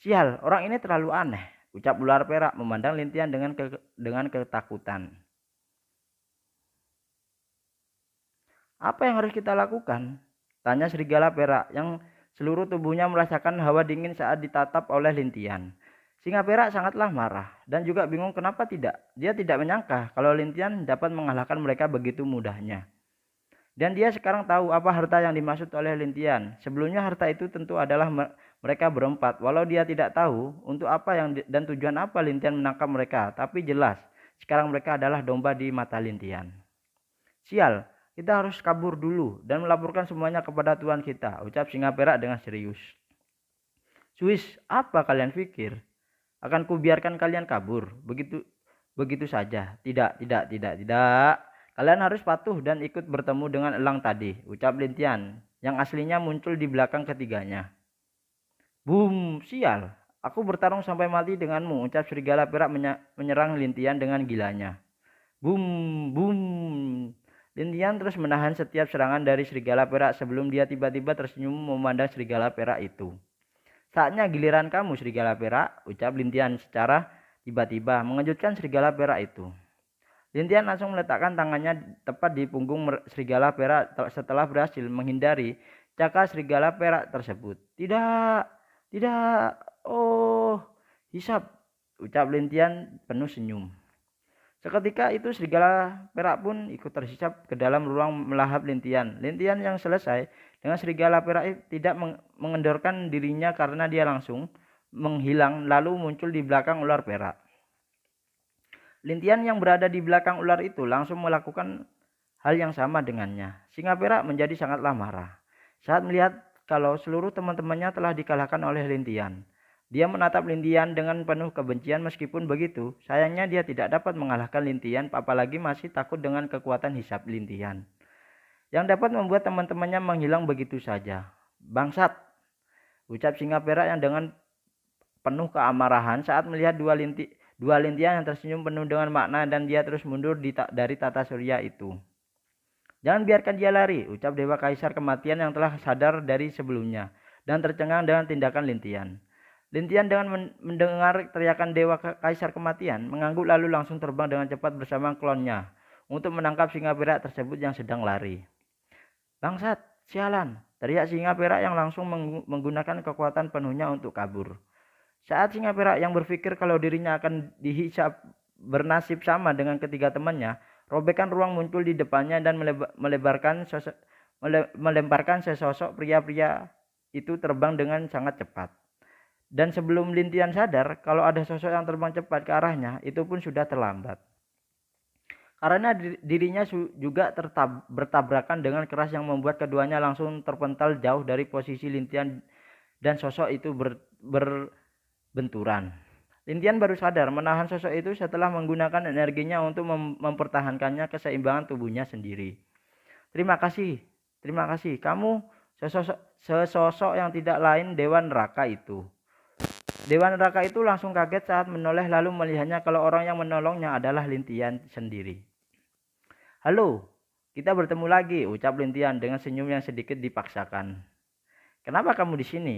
Sial, orang ini terlalu aneh, ucap ular perak memandang Lintian dengan ketakutan. Apa yang harus kita lakukan? Tanya serigala perak yang seluruh tubuhnya merasakan hawa dingin saat ditatap oleh Lintian. Singa perak sangatlah marah dan juga bingung kenapa tidak. Dia tidak menyangka kalau Lintian dapat mengalahkan mereka begitu mudahnya. Dan dia sekarang tahu apa harta yang dimaksud oleh Lintian. Sebelumnya harta itu tentu adalah mereka berempat. Walau dia tidak tahu untuk apa dan tujuan apa Lintian menangkap mereka. Tapi jelas sekarang mereka adalah domba di mata Lintian. Sial, kita harus kabur dulu dan melaporkan semuanya kepada Tuan kita, ucap singa perak dengan serius. Swiss, apa kalian pikir? Akan kubiarkan kalian kabur begitu saja? Tidak. Kalian harus patuh dan ikut bertemu dengan elang tadi, ucap Lintian yang aslinya muncul di belakang ketiganya. Boom, sial. Aku bertarung sampai mati denganmu, ucap serigala perak menyerang Lintian dengan gilanya. Boom, boom. Lintian terus menahan setiap serangan dari serigala perak sebelum dia tiba-tiba tersenyum memandang serigala perak itu. Saatnya giliran kamu, serigala perak, ucap Lintian secara tiba-tiba, mengejutkan serigala perak itu. Lintian langsung meletakkan tangannya tepat di punggung serigala perak setelah berhasil menghindari cakar serigala perak tersebut. Tidak, oh, hisap, ucap Lintian penuh senyum. Seketika itu serigala perak pun ikut terhisap ke dalam ruang melahap Lintian. Lintian yang selesai dengan serigala perak tidak mengendorkan dirinya karena dia langsung menghilang lalu muncul di belakang ular perak. Lintian yang berada di belakang ular itu langsung melakukan hal yang sama dengannya. Singa perak menjadi sangatlah marah saat melihat kalau seluruh teman-temannya telah dikalahkan oleh Lintian. Dia menatap Lintian dengan penuh kebencian. Meskipun begitu, sayangnya dia tidak dapat mengalahkan Lintian, apalagi masih takut dengan kekuatan hisap Lintian yang dapat membuat teman-temannya menghilang begitu saja. Bangsat, ucap singa perak yang dengan penuh keamarahan saat melihat dua Lintian yang tersenyum penuh dengan makna, dan dia terus mundur dari tata surya itu. Jangan biarkan dia lari, ucap Dewa Kaisar Kematian yang telah sadar dari sebelumnya dan tercengang dengan tindakan Lintian. Lintian dengan mendengar teriakan Dewa Kaisar Kematian mengangguk lalu langsung terbang dengan cepat bersama klonnya untuk menangkap singa perak tersebut yang sedang lari. Bangsat, sialan, teriak singa perak yang langsung menggunakan kekuatan penuhnya untuk kabur. Saat singa perak yang berpikir kalau dirinya akan dihisap bernasib sama dengan ketiga temannya, robekan ruang muncul di depannya dan melemparkan sesosok pria-pria itu terbang dengan sangat cepat. Dan sebelum Lintian sadar kalau ada sosok yang terbang cepat ke arahnya, itu pun sudah terlambat. Karena dirinya juga bertabrakan dengan keras yang membuat keduanya langsung terpental jauh dari posisi Lintian dan sosok itu berbenturan. Lintian baru sadar menahan sosok itu setelah menggunakan energinya untuk mempertahankannya keseimbangan tubuhnya sendiri. Terima kasih Terima kasih. Kamu sesosok yang tidak lain Dewa Neraka itu. Dewa Neraka itu langsung kaget saat menoleh lalu melihatnya kalau orang yang menolongnya adalah Lintian sendiri. Halo, kita bertemu lagi, ucap Lintian dengan senyum yang sedikit dipaksakan. Kenapa kamu di sini?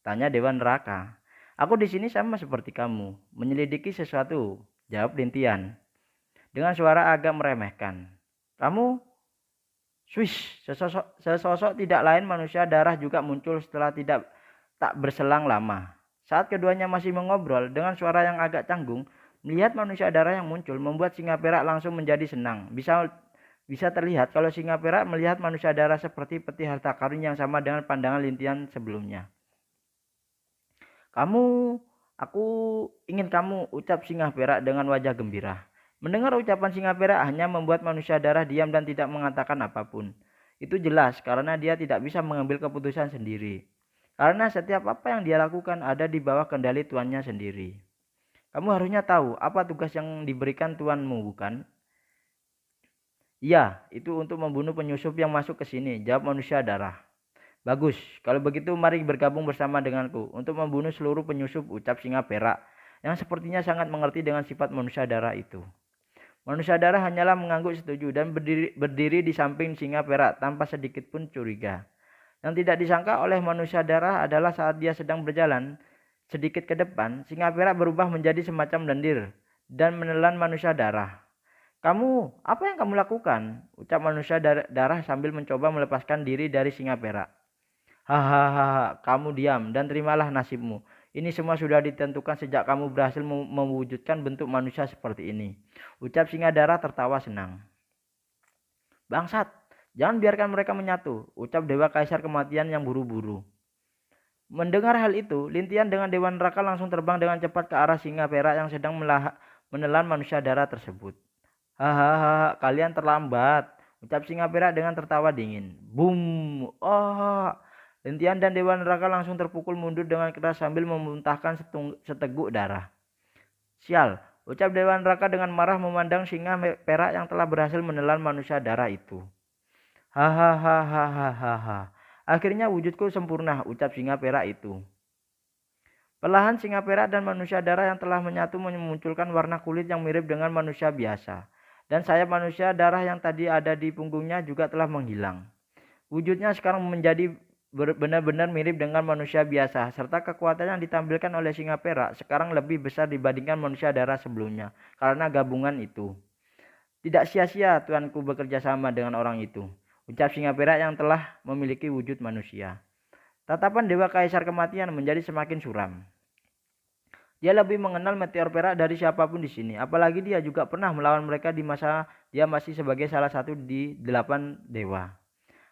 Tanya Dewa Neraka. Aku di sini sama seperti kamu, menyelidiki sesuatu, jawab Lintian dengan suara agak meremehkan. Kamu? Swish, sesosok tidak lain manusia darah juga muncul setelah tak berselang lama. Saat keduanya masih mengobrol dengan suara yang agak canggung, melihat manusia darah yang muncul membuat singa perak langsung menjadi senang. Bisa terlihat kalau singa perak melihat manusia darah seperti peti harta karun yang sama dengan pandangan Lintian sebelumnya. Aku ingin kamu, ucap singa perak dengan wajah gembira. Mendengar ucapan singa perak hanya membuat manusia darah diam dan tidak mengatakan apapun. Itu jelas karena dia tidak bisa mengambil keputusan sendiri. Karena setiap apa yang dia lakukan ada di bawah kendali tuannya sendiri. Kamu harusnya tahu apa tugas yang diberikan tuanmu, bukan? Iya, itu untuk membunuh penyusup yang masuk ke sini, jawab manusia darah. Bagus, kalau begitu mari bergabung bersama denganku untuk membunuh seluruh penyusup, ucap singa perak yang sepertinya sangat mengerti dengan sifat manusia darah itu. Manusia darah hanyalah mengangguk setuju dan berdiri di samping singa perak tanpa sedikit pun curiga. Yang tidak disangka oleh manusia darah adalah saat dia sedang berjalan sedikit ke depan, singa perak berubah menjadi semacam lendir dan menelan manusia darah. Kamu, apa yang kamu lakukan? Ucap manusia darah sambil mencoba melepaskan diri dari singa perak. Hahaha, kamu diam dan terimalah nasibmu. Ini semua sudah ditentukan sejak kamu berhasil mewujudkan bentuk manusia seperti ini. Ucap singa darah tertawa senang. Bangsat, jangan biarkan mereka menyatu, ucap Dewa Kaisar Kematian yang buru-buru. Mendengar hal itu, Lintian dengan Dewa Neraka langsung terbang dengan cepat ke arah singa perak yang sedang menelan manusia darah tersebut. Hahaha, kalian terlambat, ucap singa perak dengan tertawa dingin. Boom! Oh! Lintian dan Dewa Neraka langsung terpukul mundur dengan keras sambil memuntahkan seteguk darah. Sial, ucap Dewa Neraka dengan marah memandang singa perak yang telah berhasil menelan manusia darah itu. Hahaha, akhirnya wujudku sempurna, ucap singa perak itu. Perlahan singa perak dan manusia darah yang telah menyatu memunculkan warna kulit yang mirip dengan manusia biasa. Dan sayap manusia darah yang tadi ada di punggungnya juga telah menghilang. Wujudnya sekarang menjadi benar-benar mirip dengan manusia biasa, serta kekuatan yang ditampilkan oleh singa perak sekarang lebih besar dibandingkan manusia darah sebelumnya karena gabungan itu. Tidak sia-sia tuanku bekerja sama dengan orang itu, ucap singa perak yang telah memiliki wujud manusia. Tatapan Dewa Kaisar Kematian menjadi semakin suram. Dia lebih mengenal meteor perak dari siapapun di sini, apalagi dia juga pernah melawan mereka di masa dia masih sebagai salah satu di 8 dewa.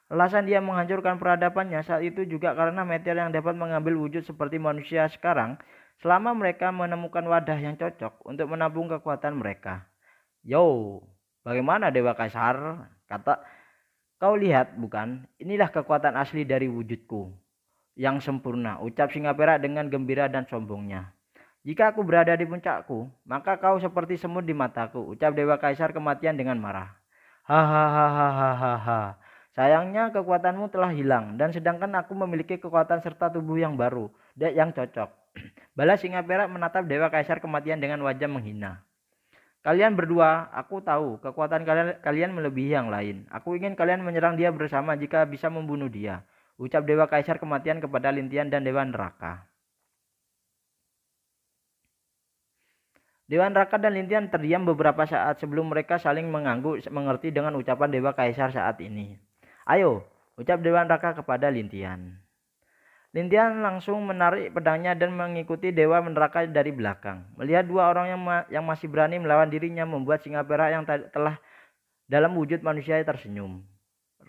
Alasan dia menghancurkan peradabannya saat itu juga karena meteor yang dapat mengambil wujud seperti manusia sekarang selama mereka menemukan wadah yang cocok untuk menampung kekuatan mereka. Yo, bagaimana Dewa Kaisar? Kata, kau lihat bukan? Inilah kekuatan asli dari wujudku yang sempurna, ucap singa perak dengan gembira dan sombongnya. Jika aku berada di puncakku, maka kau seperti semut di mataku, ucap Dewa Kaisar Kematian dengan marah. Hahaha. Sayangnya kekuatanmu telah hilang dan sedangkan aku memiliki kekuatan serta tubuh yang baru dan yang cocok. Balas singa perak menatap Dewa Kaisar Kematian dengan wajah menghina. Kalian berdua, aku tahu kekuatan kalian melebihi yang lain. Aku ingin kalian menyerang dia bersama jika bisa membunuh dia, ucap Dewa Kaisar Kematian kepada Lintian dan Dewa Neraka. Dewa Neraka dan Lintian terdiam beberapa saat sebelum mereka saling mengangguk mengerti dengan ucapan Dewa Kaisar saat ini. Ayo, ucap Dewa Neraka kepada Lintian. Lintian langsung menarik pedangnya dan mengikuti Dewa Neraka dari belakang. Melihat dua orang yang masih berani melawan dirinya membuat singa perak yang telah dalam wujud manusia tersenyum.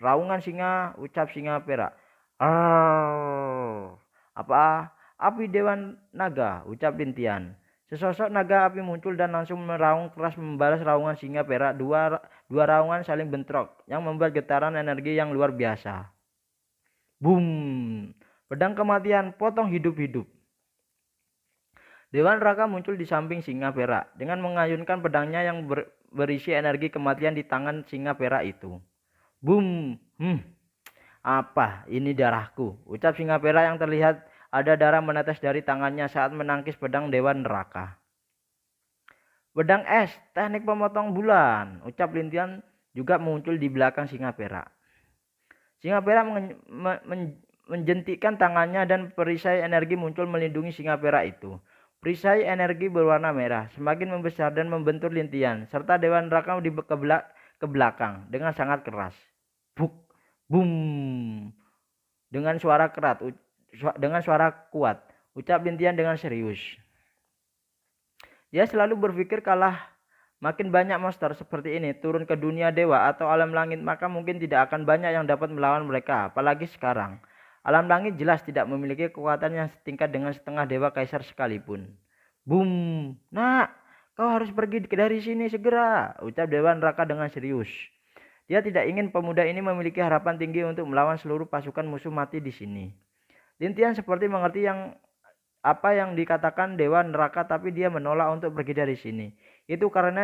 Raungan singa, ucap singa perak. Arrrr. Apa? Api Dewa Naga, ucap Lintian. Sesosok naga api muncul dan langsung meraung keras membalas raungan singa perak. Dua raungan saling bentrok yang membuat getaran energi yang luar biasa. Boom! Pedang kematian potong hidup-hidup. Dewa Neraka muncul di samping singa perak dengan mengayunkan pedangnya yang berisi energi kematian di tangan singa perak itu. Boom! Apa? Ini darahku, ucap singa perak yang terlihat ada darah menetes dari tangannya saat menangkis pedang Dewa Neraka. Pedang es, teknik pemotong bulan, ucap Lintian juga muncul di belakang singa perak. Singa perak menjentikkan tangannya dan perisai energi muncul melindungi singa perak itu. Perisai energi berwarna merah semakin membesar dan membentur Lintian serta Dewa Neraka ke belakang dengan sangat keras. Buk, boom. Dengan suara kuat, ucap Lintian dengan serius. Dia selalu berpikir kalah makin banyak monster seperti ini turun ke dunia dewa atau alam langit, maka mungkin tidak akan banyak yang dapat melawan mereka. Apalagi sekarang, alam langit jelas tidak memiliki kekuatan yang setingkat dengan setengah dewa kaisar sekalipun. Boom, nak, kau harus pergi dari sini segera, ucap Dewa Neraka dengan serius. Dia tidak ingin pemuda ini memiliki harapan tinggi untuk melawan seluruh pasukan musuh mati di sini. Lintian seperti mengerti apa yang dikatakan Dewa Neraka, tapi dia menolak untuk pergi dari sini. Itu karena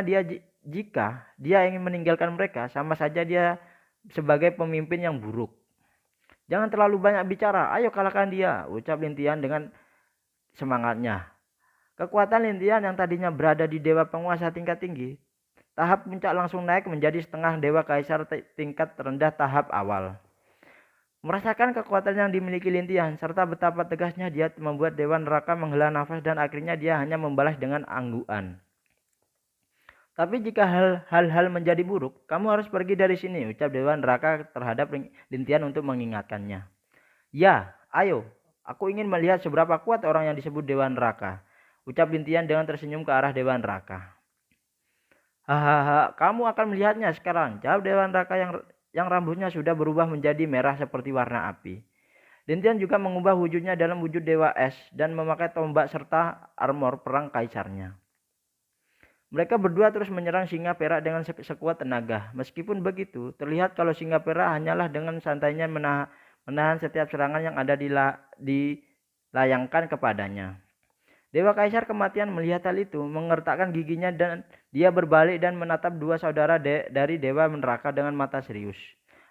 jika dia ingin meninggalkan mereka, sama saja dia sebagai pemimpin yang buruk. Jangan terlalu banyak bicara, ayo kalahkan dia, ucap Lintian dengan semangatnya. Kekuatan Lintian yang tadinya berada di dewa penguasa tingkat tinggi, tahap puncak langsung naik menjadi setengah dewa kaisar tingkat terendah tahap awal. Merasakan kekuatan yang dimiliki Lintian serta betapa tegasnya dia membuat Dewa Neraka menghela nafas dan akhirnya dia hanya membalas dengan angguan. Tapi jika hal-hal menjadi buruk, kamu harus pergi dari sini, ucap Dewa Neraka terhadap Lintian untuk mengingatkannya. Ya, ayo, aku ingin melihat seberapa kuat orang yang disebut Dewa Neraka, ucap Lintian dengan tersenyum ke arah Dewa Neraka. Hahaha, kamu akan melihatnya sekarang, jawab Dewa Neraka yang rambutnya sudah berubah menjadi merah seperti warna api. Lintian juga mengubah wujudnya dalam wujud Dewa Es dan memakai tombak serta armor perang kaisarnya. Mereka berdua terus menyerang singa perak dengan sekuat tenaga. Meskipun begitu, terlihat kalau singa perak hanyalah dengan santainya menahan setiap serangan yang ada dilayangkan kepadanya. Dewa Kaisar Kematian melihat hal itu, mengertakkan giginya dan dia berbalik dan menatap dua saudara dari Dewa Neraka dengan mata serius.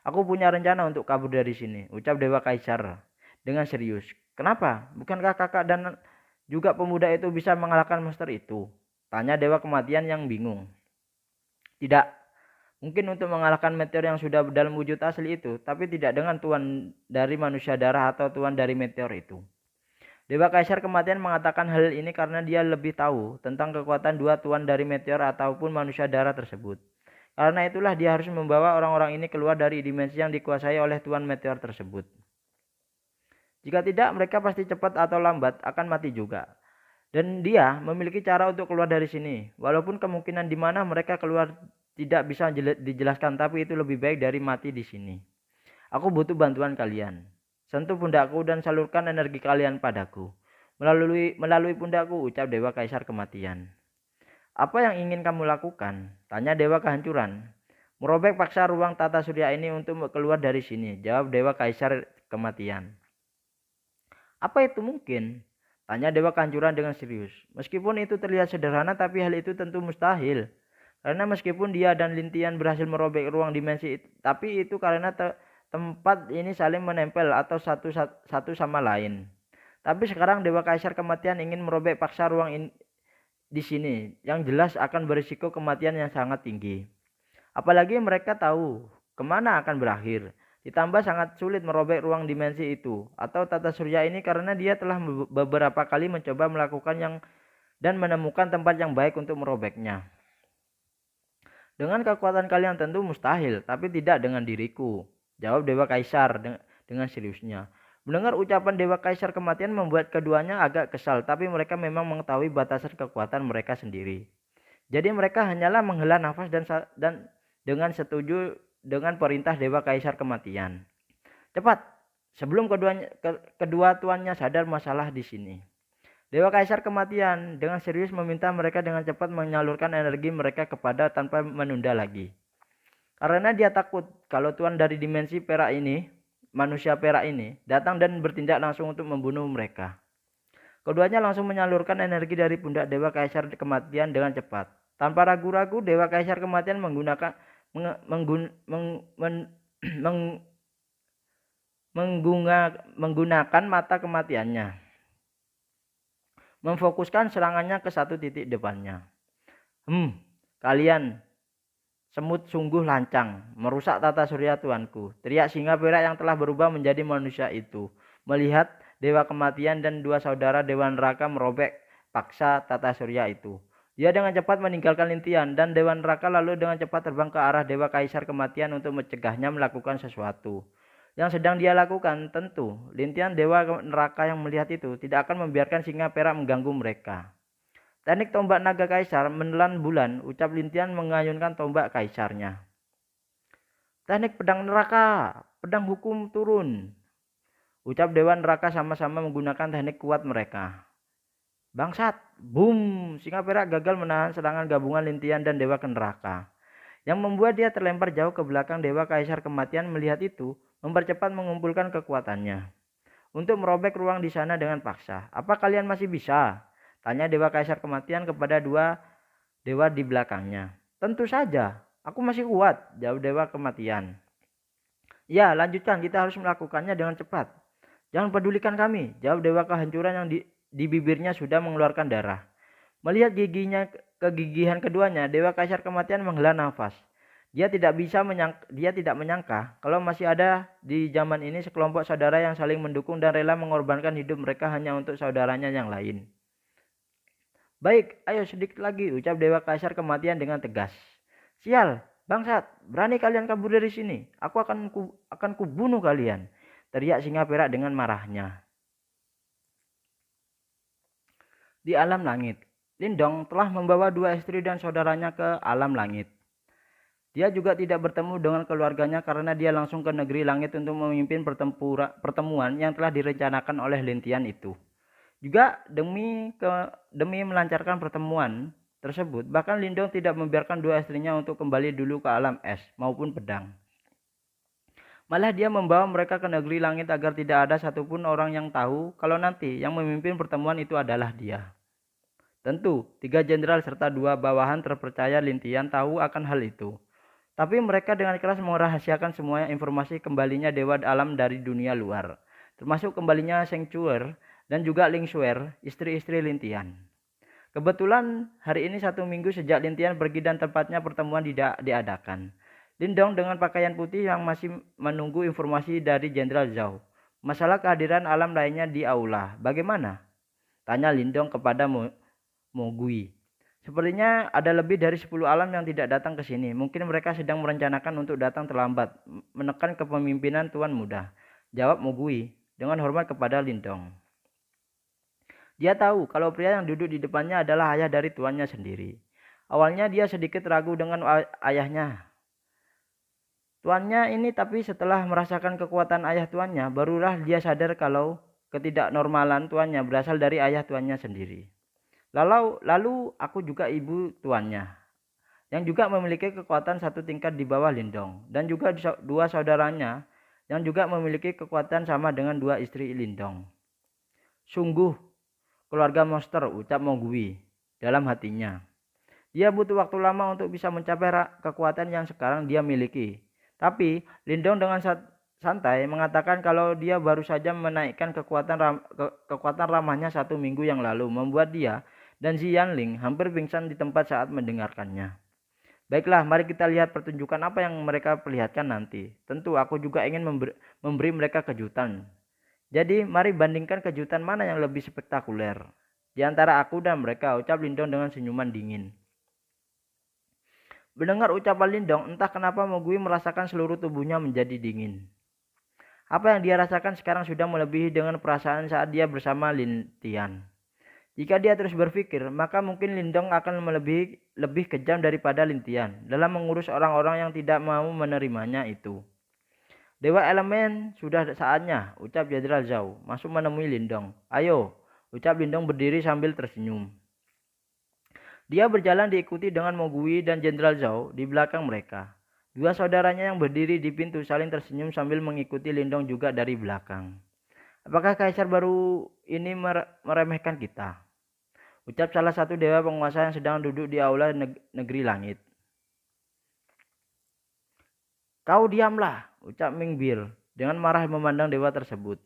Aku punya rencana untuk kabur dari sini, ucap Dewa Kaisar dengan serius. Kenapa? Bukankah kakak dan juga pemuda itu bisa mengalahkan monster itu? Tanya Dewa Kematian yang bingung. Tidak, mungkin untuk mengalahkan meteor yang sudah dalam wujud asli itu, tapi tidak dengan tuan dari manusia darah atau tuan dari meteor itu. Dewa Kaisar Kematian mengatakan hal ini karena dia lebih tahu tentang kekuatan dua tuan dari meteor ataupun manusia darah tersebut. Karena itulah dia harus membawa orang-orang ini keluar dari dimensi yang dikuasai oleh tuan meteor tersebut. Jika tidak, mereka pasti cepat atau lambat akan mati juga. Dan dia memiliki cara untuk keluar dari sini. Walaupun kemungkinan di mana mereka keluar tidak bisa dijelaskan, tapi itu lebih baik dari mati di sini. Aku butuh bantuan kalian. Sentuh pundakku dan salurkan energi kalian padaku. Melalui pundakku, ucap Dewa Kaisar Kematian. Apa yang ingin kamu lakukan? Tanya Dewa Kehancuran. Merobek paksa ruang tata surya ini untuk keluar dari sini, jawab Dewa Kaisar Kematian. Apa itu mungkin? Tanya Dewa Kehancuran dengan serius. Meskipun itu terlihat sederhana, tapi hal itu tentu mustahil. Karena meskipun dia dan Lintian berhasil merobek ruang dimensi itu, tapi itu karena tempat ini saling menempel atau satu sama lain. Tapi sekarang Dewa Kaisar Kematian ingin merobek paksa ruang di sini, yang jelas akan berisiko kematian yang sangat tinggi. Apalagi mereka tahu kemana akan berakhir. Ditambah sangat sulit merobek ruang dimensi itu atau tata surya ini karena dia telah beberapa kali mencoba melakukan dan menemukan tempat yang baik untuk merobeknya. Dengan kekuatan kalian tentu mustahil, tapi tidak dengan diriku, jawab Dewa Kaisar dengan seriusnya. Mendengar ucapan Dewa Kaisar Kematian membuat keduanya agak kesal, tapi mereka memang mengetahui batasan kekuatan mereka sendiri. Jadi mereka hanyalah menghela nafas dan dengan setuju dengan perintah Dewa Kaisar Kematian. Cepat, sebelum kedua tuannya sadar masalah di sini. Dewa Kaisar Kematian dengan serius meminta mereka dengan cepat menyalurkan energi mereka kepada tanpa menunda lagi. Karena dia takut kalau tuan dari dimensi perak ini, manusia perak ini, datang dan bertindak langsung untuk membunuh mereka. Keduanya langsung menyalurkan energi dari pundak Dewa Kaisar Kematian dengan cepat. Tanpa ragu-ragu, Dewa Kaisar Kematian menggunakan mata kematiannya, memfokuskan serangannya ke satu titik depannya. Kalian semut sungguh lancang, merusak tata surya tuanku, teriak singa perak yang telah berubah menjadi manusia itu. Melihat dewa kematian dan dua saudara dewa neraka merobek paksa tata surya itu, dia dengan cepat meninggalkan Lintian, dan dewa neraka lalu dengan cepat terbang ke arah dewa kaisar kematian untuk mencegahnya melakukan sesuatu yang sedang dia lakukan. Tentu Lintian dewa neraka yang melihat itu tidak akan membiarkan singa perak mengganggu mereka. Teknik tombak naga kaisar menelan bulan, ucap Lintian mengayunkan tombak kaisarnya. Teknik pedang neraka, pedang hukum turun, ucap dewa neraka sama-sama menggunakan teknik kuat mereka. Bangsat, boom, singa perak gagal menahan serangan gabungan Lintian dan dewa neraka, yang membuat dia terlempar jauh ke belakang. Dewa kaisar kematian melihat itu, mempercepat mengumpulkan kekuatannya untuk merobek ruang di sana dengan paksa. Apa kalian masih bisa? Tanya dewa kaisar kematian kepada dua dewa di belakangnya. Tentu saja, aku masih kuat, jawab dewa kematian. Ya, lanjutkan, kita harus melakukannya dengan cepat. Jangan pedulikan kami, jawab dewa kehancuran yang di bibirnya sudah mengeluarkan darah. Melihat kegigihan keduanya, dewa kaisar kematian menghela nafas. Dia tidak menyangka kalau masih ada di zaman ini sekelompok saudara yang saling mendukung dan rela mengorbankan hidup mereka hanya untuk saudaranya yang lain. Baik, ayo sedikit lagi, ucap dewa kaisar kematian dengan tegas. Sial, bangsat, berani kalian kabur dari sini, aku akan kubunuh kalian, teriak singa perak dengan marahnya. Di alam langit, Lindong telah membawa dua istri dan saudaranya ke alam langit. Dia juga tidak bertemu dengan keluarganya karena dia langsung ke negeri langit untuk memimpin pertemuan yang telah direncanakan oleh Lintian itu. Juga demi melancarkan pertemuan tersebut, bahkan Lindong tidak membiarkan dua istrinya untuk kembali dulu ke alam es maupun pedang. Malah dia membawa mereka ke negeri langit agar tidak ada satupun orang yang tahu kalau nanti yang memimpin pertemuan itu adalah dia. Tentu, 3 jenderal serta 2 bawahan terpercaya Lintian tahu akan hal itu. Tapi mereka dengan keras merahasiakan semua informasi kembalinya dewa alam dari dunia luar, termasuk kembalinya Seng Chuer dan juga Ling Xuer, istri-istri Lintian. Kebetulan hari ini 1 minggu sejak Lintian pergi dan tempatnya pertemuan diadakan. Lindong dengan pakaian putih yang masih menunggu informasi dari Jenderal Zhao. Masalah kehadiran alam lainnya di aula, bagaimana? Tanya Lindong kepada Mogui. Sepertinya ada lebih dari 10 alam yang tidak datang ke sini. Mungkin mereka sedang merencanakan untuk datang terlambat, menekan kepemimpinan Tuan Muda, jawab Mogui dengan hormat kepada Lindong. Dia tahu kalau pria yang duduk di depannya adalah ayah dari tuannya sendiri. Awalnya dia sedikit ragu dengan ayahnya. Tuannya ini, tapi setelah merasakan kekuatan ayah tuannya, barulah dia sadar kalau ketidaknormalan tuannya berasal dari ayah tuannya sendiri. Lalu aku juga ibu tuannya, yang juga memiliki kekuatan 1 tingkat di bawah Lindong, dan juga 2 saudaranya yang juga memiliki kekuatan sama dengan 2 istri Lindong. Sungguh keluarga monster, ucap Mogui dalam hatinya. Dia butuh waktu lama untuk bisa mencapai kekuatan yang sekarang dia miliki. Tapi Lindong dengan santai mengatakan kalau dia baru saja menaikkan kekuatan ramahnya 1 minggu yang lalu, membuat dia dan Xianling hampir pingsan di tempat saat mendengarkannya. Baiklah, mari kita lihat pertunjukan apa yang mereka perlihatkan nanti. Tentu aku juga ingin memberi mereka kejutan. Jadi mari bandingkan kejutan mana yang lebih spektakuler di antara aku dan mereka, ucap Lindong dengan senyuman dingin. Mendengar ucapan Lindong, entah kenapa Mogui merasakan seluruh tubuhnya menjadi dingin. Apa yang dia rasakan sekarang sudah melebihi dengan perasaan saat dia bersama Lintian. Jika dia terus berpikir, maka mungkin Lindong akan lebih kejam daripada Lintian dalam mengurus orang-orang yang tidak mau menerimanya itu. Dewa elemen, sudah saatnya, ucap Jenderal Zhao, masuk menemui Lindong. Ayo, ucap Lindong berdiri sambil tersenyum. Dia berjalan diikuti dengan Mogui dan Jenderal Zhao di belakang mereka. 2 saudaranya yang berdiri di pintu saling tersenyum sambil mengikuti Lindong juga dari belakang. Apakah kaisar baru ini meremehkan kita? Ucap salah satu dewa penguasa yang sedang duduk di aula negeri langit. Kau diamlah, ucap Mingbir dengan marah memandang dewa tersebut.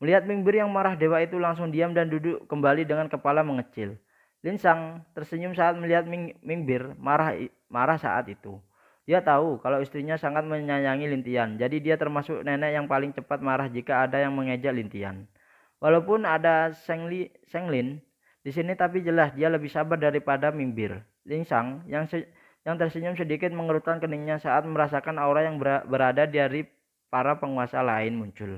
Melihat Mingbir yang marah, dewa itu langsung diam dan duduk kembali dengan kepala mengecil. Lin Sang tersenyum saat melihat Mingbir marah saat itu. Dia tahu kalau istrinya sangat menyayangi Lintian, jadi dia termasuk nenek yang paling cepat marah jika ada yang mengejek Lintian. Walaupun ada Seng Lin di sini, tapi jelas dia lebih sabar daripada Mingbir. Lin Sang yang tersenyum sedikit mengerutkan keningnya saat merasakan aura yang berada dari para penguasa lain muncul.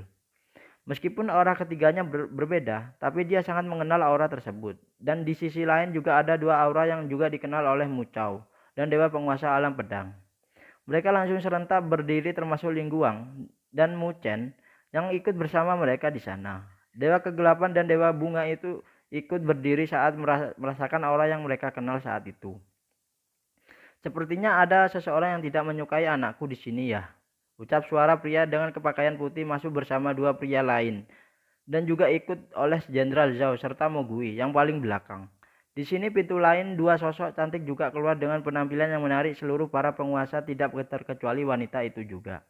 Meskipun aura ketiganya berbeda, tapi dia sangat mengenal aura tersebut. Dan di sisi lain juga ada dua aura yang juga dikenal oleh Mu Chao dan Dewa Penguasa Alam Pedang. Mereka langsung serentak berdiri termasuk Ling Guang dan Mu Chen yang ikut bersama mereka di sana. Dewa Kegelapan dan Dewa Bunga itu ikut berdiri saat merasakan aura yang mereka kenal saat itu. Sepertinya ada seseorang yang tidak menyukai anakku di sini ya. Ucap suara pria dengan kepakaian putih masuk bersama dua pria lain dan juga ikut oleh Jenderal Zhao serta Mogui yang paling belakang. Di sini pintu lain dua sosok cantik juga keluar dengan penampilan yang menarik seluruh para penguasa tidak terkecuali wanita itu juga.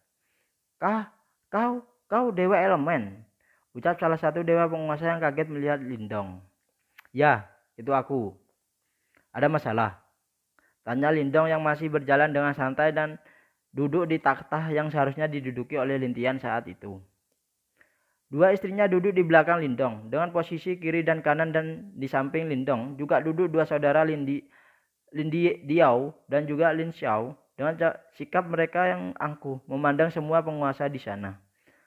Kau Dewa Elemen, ucap salah satu dewa penguasa yang kaget melihat Lindong. Ya, itu aku. Ada masalah? Tanya Lindong yang masih berjalan dengan santai dan duduk di takhta yang seharusnya diduduki oleh Lintian saat itu. Dua istrinya duduk di belakang Lindong dengan posisi kiri dan kanan, dan di samping Lindong juga duduk dua saudara Lin Diao dan juga Lin Xiao dengan sikap mereka yang angkuh memandang semua penguasa di sana.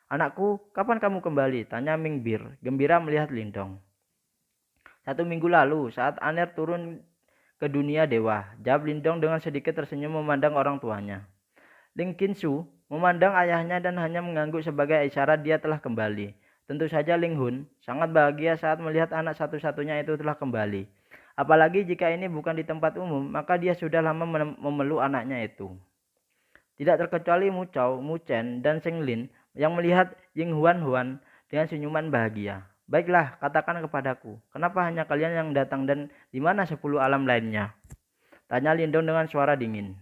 Anakku, kapan kamu kembali? Tanya Mingbir, gembira melihat Lindong. 1 minggu lalu saat Aner turun ke dunia dewa, jawab Lindong dengan sedikit tersenyum memandang orang tuanya. Ling Qinsu memandang ayahnya dan hanya mengangguk sebagai isyarat dia telah kembali. Tentu saja Ling Hun sangat bahagia saat melihat anak satu-satunya itu telah kembali. Apalagi jika ini bukan di tempat umum, maka dia sudah lama memeluk anaknya itu. Tidak terkecuali Mu Chao, Mu Chen, dan Seng Lin yang melihat Ying Huan dengan senyuman bahagia. Baiklah, katakan kepadaku, kenapa hanya kalian yang datang dan di mana 10 alam lainnya? Tanya Lindong dengan suara dingin.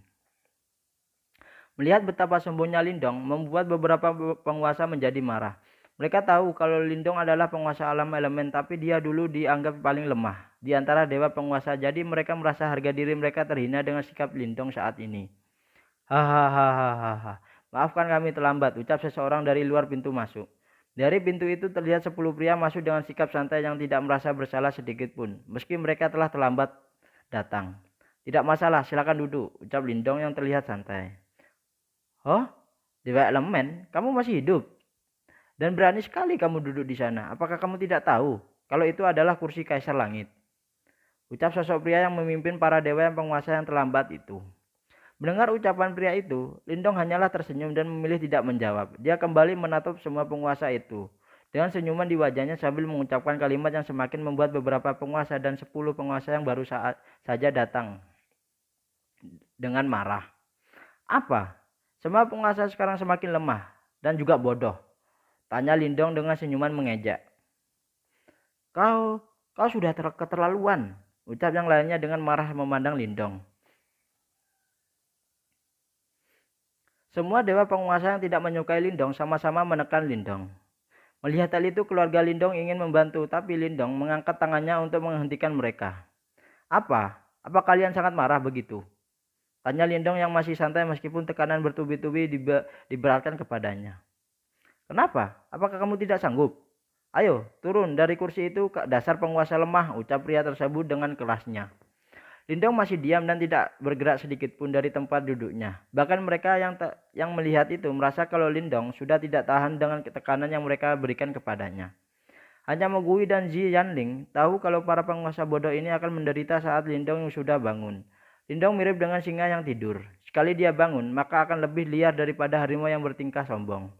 Melihat betapa sombongnya Lindong membuat beberapa penguasa menjadi marah. Mereka tahu kalau Lindong adalah penguasa alam elemen, tapi dia dulu dianggap paling lemah di antara dewa penguasa, jadi mereka merasa harga diri mereka terhina dengan sikap Lindong saat ini. Hahaha, maafkan kami terlambat, ucap seseorang dari luar pintu masuk. Dari pintu itu terlihat 10 pria masuk dengan sikap santai yang tidak merasa bersalah sedikit pun, meski mereka telah terlambat datang. Tidak masalah, silakan duduk, ucap Lindong yang terlihat santai. Oh, Dewa Elemen, kamu masih hidup? Dan berani sekali kamu duduk di sana. Apakah kamu tidak tahu kalau itu adalah kursi Kaisar Langit? Ucap sosok pria yang memimpin para dewa yang penguasa yang terlambat itu. Mendengar ucapan pria itu, Lindong hanyalah tersenyum dan memilih tidak menjawab. Dia kembali menatap semua penguasa itu dengan senyuman di wajahnya sambil mengucapkan kalimat yang semakin membuat beberapa penguasa dan 10 penguasa yang baru saja datang dengan marah. Apa? Semua penguasa sekarang semakin lemah dan juga bodoh. Tanya Lindong dengan senyuman mengejek. Kau sudah keterlaluan, ucap yang lainnya dengan marah memandang Lindong. Semua dewa penguasa yang tidak menyukai Lindong sama-sama menekan Lindong. Melihat hal itu, keluarga Lindong ingin membantu, tapi Lindong mengangkat tangannya untuk menghentikan mereka. Apa? Apa kalian sangat marah begitu? Tanya Lindong yang masih santai meskipun tekanan bertubi-tubi diberatkan kepadanya. Kenapa? Apakah kamu tidak sanggup? Ayo, turun dari kursi itu, dasar penguasa lemah, ucap pria tersebut dengan kerasnya. Lindong masih diam dan tidak bergerak sedikit pun dari tempat duduknya. Bahkan mereka yang melihat itu merasa kalau Lindong sudah tidak tahan dengan tekanan yang mereka berikan kepadanya. Hanya Mogui dan Ji Yanling tahu kalau para penguasa bodoh ini akan menderita saat Lindong sudah bangun. Lindong mirip dengan singa yang tidur. Sekali dia bangun, maka akan lebih liar daripada harimau yang bertingkah sombong.